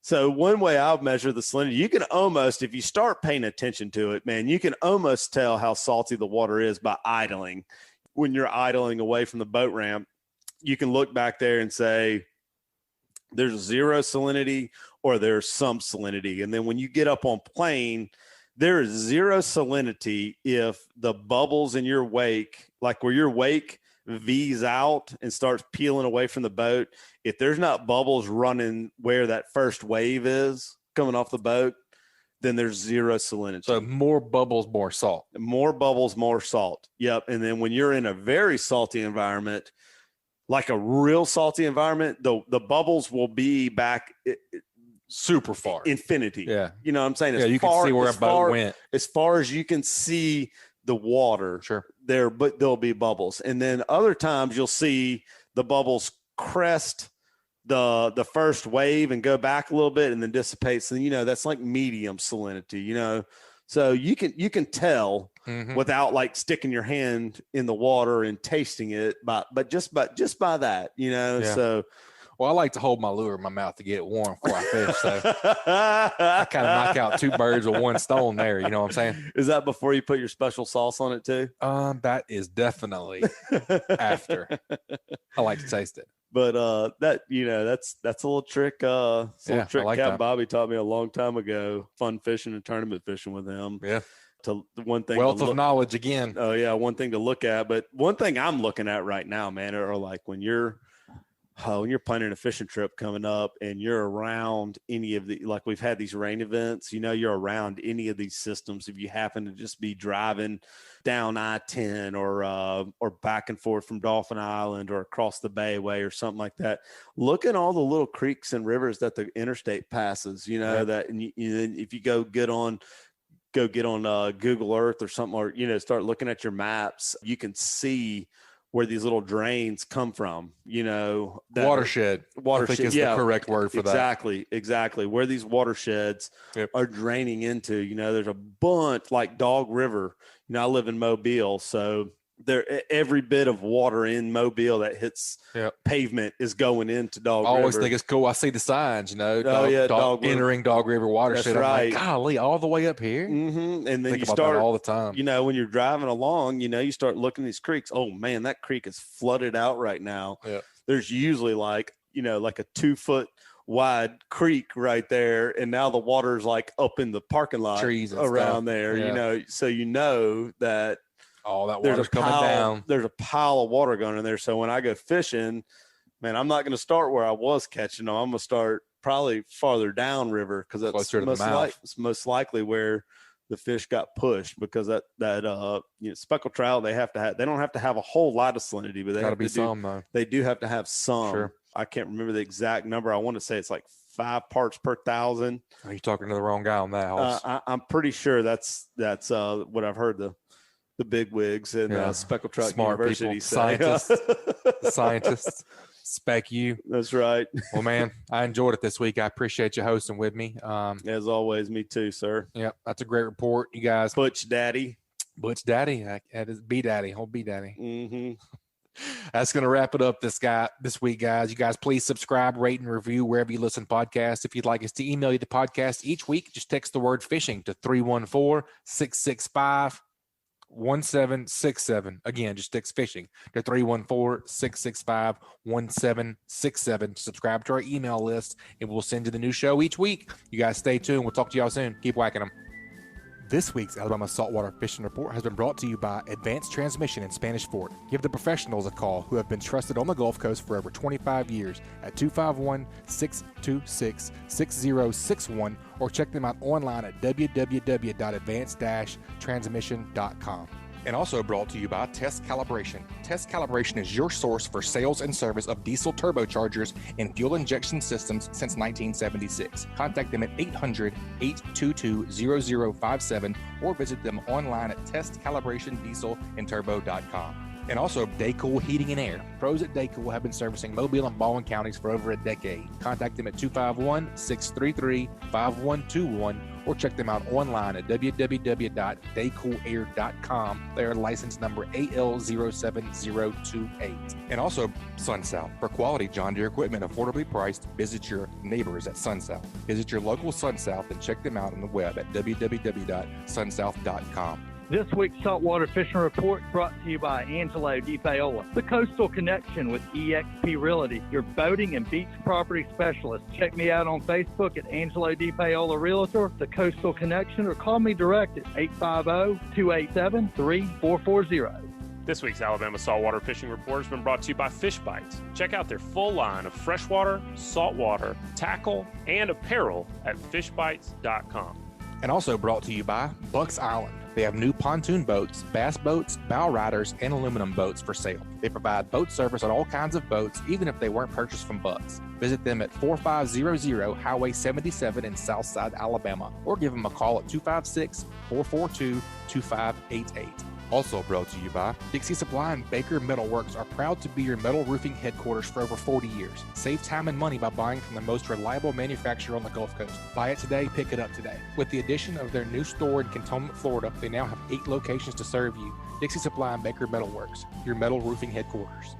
so one way I'll measure the salinity, you can almost, if you start paying attention to it, man, you can almost tell how salty the water is by idling. When you're idling away from the boat ramp, you can look back there and say, there's zero salinity or there's some salinity. And then when you get up on plane, there is zero salinity if the bubbles in your wake, like where your wake V's out and starts peeling away from the boat, if there's not bubbles running where that first wave is coming off the boat, then there's zero salinity. So more bubbles, more salt. More bubbles, more salt. Yep. And then when you're in a very salty environment, like a real salty environment, the bubbles will be back super far. Infinity. Yeah. You know what I'm saying? You can see where a boat went. As far as you can see the water there, but there'll be bubbles. And then other times you'll see the bubbles crest the first wave and go back a little bit and then dissipates. And, you know, that's like medium salinity, you know? So you can tell without like sticking your hand in the water and tasting it, but just by that, you know? Yeah. So, well, I like to hold my lure in my mouth to get it warm before I fish. So I kind of knock out two birds with one stone there. You know what I'm saying? Is that before you put your special sauce on it too? That is definitely after. I like to taste it. But that, you know, that's a little trick. Trick like Captain that. Bobby taught me a long time ago. Fun fishing and tournament fishing with him. Yeah. To one thing. Wealth of knowledge again. Oh yeah, one thing to look at. But one thing I'm looking at right now, man, are like when you're planning a fishing trip coming up and you're around any of the, like we've had these rain events, you know, you're around any of these systems. If you happen to just be driving down I-10 or back and forth from Dolphin Island or across the Bayway or something like that, look at all the little creeks and rivers that the interstate passes, you know, that, and if you go get on Google Earth or something, or, you know, start looking at your maps, you can see where these little drains come from, you know. Watershed. I think is the correct word for that. Exactly. Where these watersheds are draining into, you know, there's a bunch like Dog River. You know, I live in Mobile, so every bit of water in Mobile that hits pavement is going into Dog River. I always think it's cool. I see the signs, you know, Dog entering Dog River watershed. That's right. I'm like, golly, all the way up here. Mm-hmm. And then you start all the time. You know, when you're driving along, you know, you start looking at these creeks. Oh man, that creek is flooded out right now. Yeah. There's usually like, you know, like a 2-foot wide creek right there, and now the water's like up in the parking lot, trees around there. You know, so you know that. All that water's coming down. There's a pile of water going in there. So when I go fishing, man, I'm not going to start where I was catching them. I'm going to start probably farther down river because that's most likely where the fish got pushed, because that you know, speckled trout, they don't have to have a whole lot of salinity, but they do have to have some. Sure. I can't remember the exact number. I want to say it's like 5 parts per thousand. Are you talking to the wrong guy on that? I'm pretty sure that's what I've heard the big wigs and speckled trout smart university people, scientists spec you. That's right. Well, man, I enjoyed it this week. I appreciate you hosting with me. As always, me too, sir. Yep, that's a great report, you guys. Butch Daddy, that is B Daddy, old B Daddy. Mm-hmm. That's going to wrap it up this week, guys. You guys, please subscribe, rate, and review wherever you listen to podcasts. If you'd like us to email you the podcast each week, just text the word fishing to 314-665 314-665-1767. Again, just text fishing to 314-665-1767. Subscribe to our email list, and we'll send you the new show each week. You guys stay tuned. We'll talk to y'all soon. Keep whacking them. This week's Alabama Saltwater Fishing Report has been brought to you by Advanced Transmission in Spanish Fort. Give the professionals a call who have been trusted on the Gulf Coast for over 25 years at 251-626-6061 or check them out online at www.advanced-transmission.com. And also brought to you by Test Calibration. Test Calibration is your source for sales and service of diesel turbochargers and fuel injection systems since 1976. Contact them at 800-822-0057 or visit them online at testcalibratindieselandturbo.com. And also Daycool Heating and Air. Pros at Daycool have been servicing Mobile and Baldwin counties for over a decade. Contact them at 251-633-5121 or check them out online at www.daycoolair.com. They are license number AL07028. And also SunSouth. For quality John Deere equipment affordably priced, visit your neighbors at SunSouth. Visit your local SunSouth and check them out on the web at www.sunsouth.com. This week's Saltwater Fishing Report brought to you by Angelo Depaola, the Coastal Connection with EXP Realty, your boating and beach property specialist. Check me out on Facebook at Angelo Depaola Realtor, the Coastal Connection, or call me direct at 850-287-3440. This week's Alabama Saltwater Fishing Report has been brought to you by Fishbites. Check out their full line of freshwater, saltwater, tackle, and apparel at fishbites.com. And also brought to you by Bucks Island. They have new pontoon boats, bass boats, bow riders, and aluminum boats for sale. They provide boat service on all kinds of boats, even if they weren't purchased from Bucks. Visit them at 4500 Highway 77 in Southside, Alabama, or give them a call at 256-442-2588. Also brought to you by Dixie Supply and Baker Metalworks are proud to be your metal roofing headquarters for over 40 years. Save time and money by buying from the most reliable manufacturer on the Gulf Coast. Buy it today, pick it up today. With the addition of their new store in Cantonment, Florida, they now have 8 locations to serve you. Dixie Supply and Baker Metalworks, your metal roofing headquarters.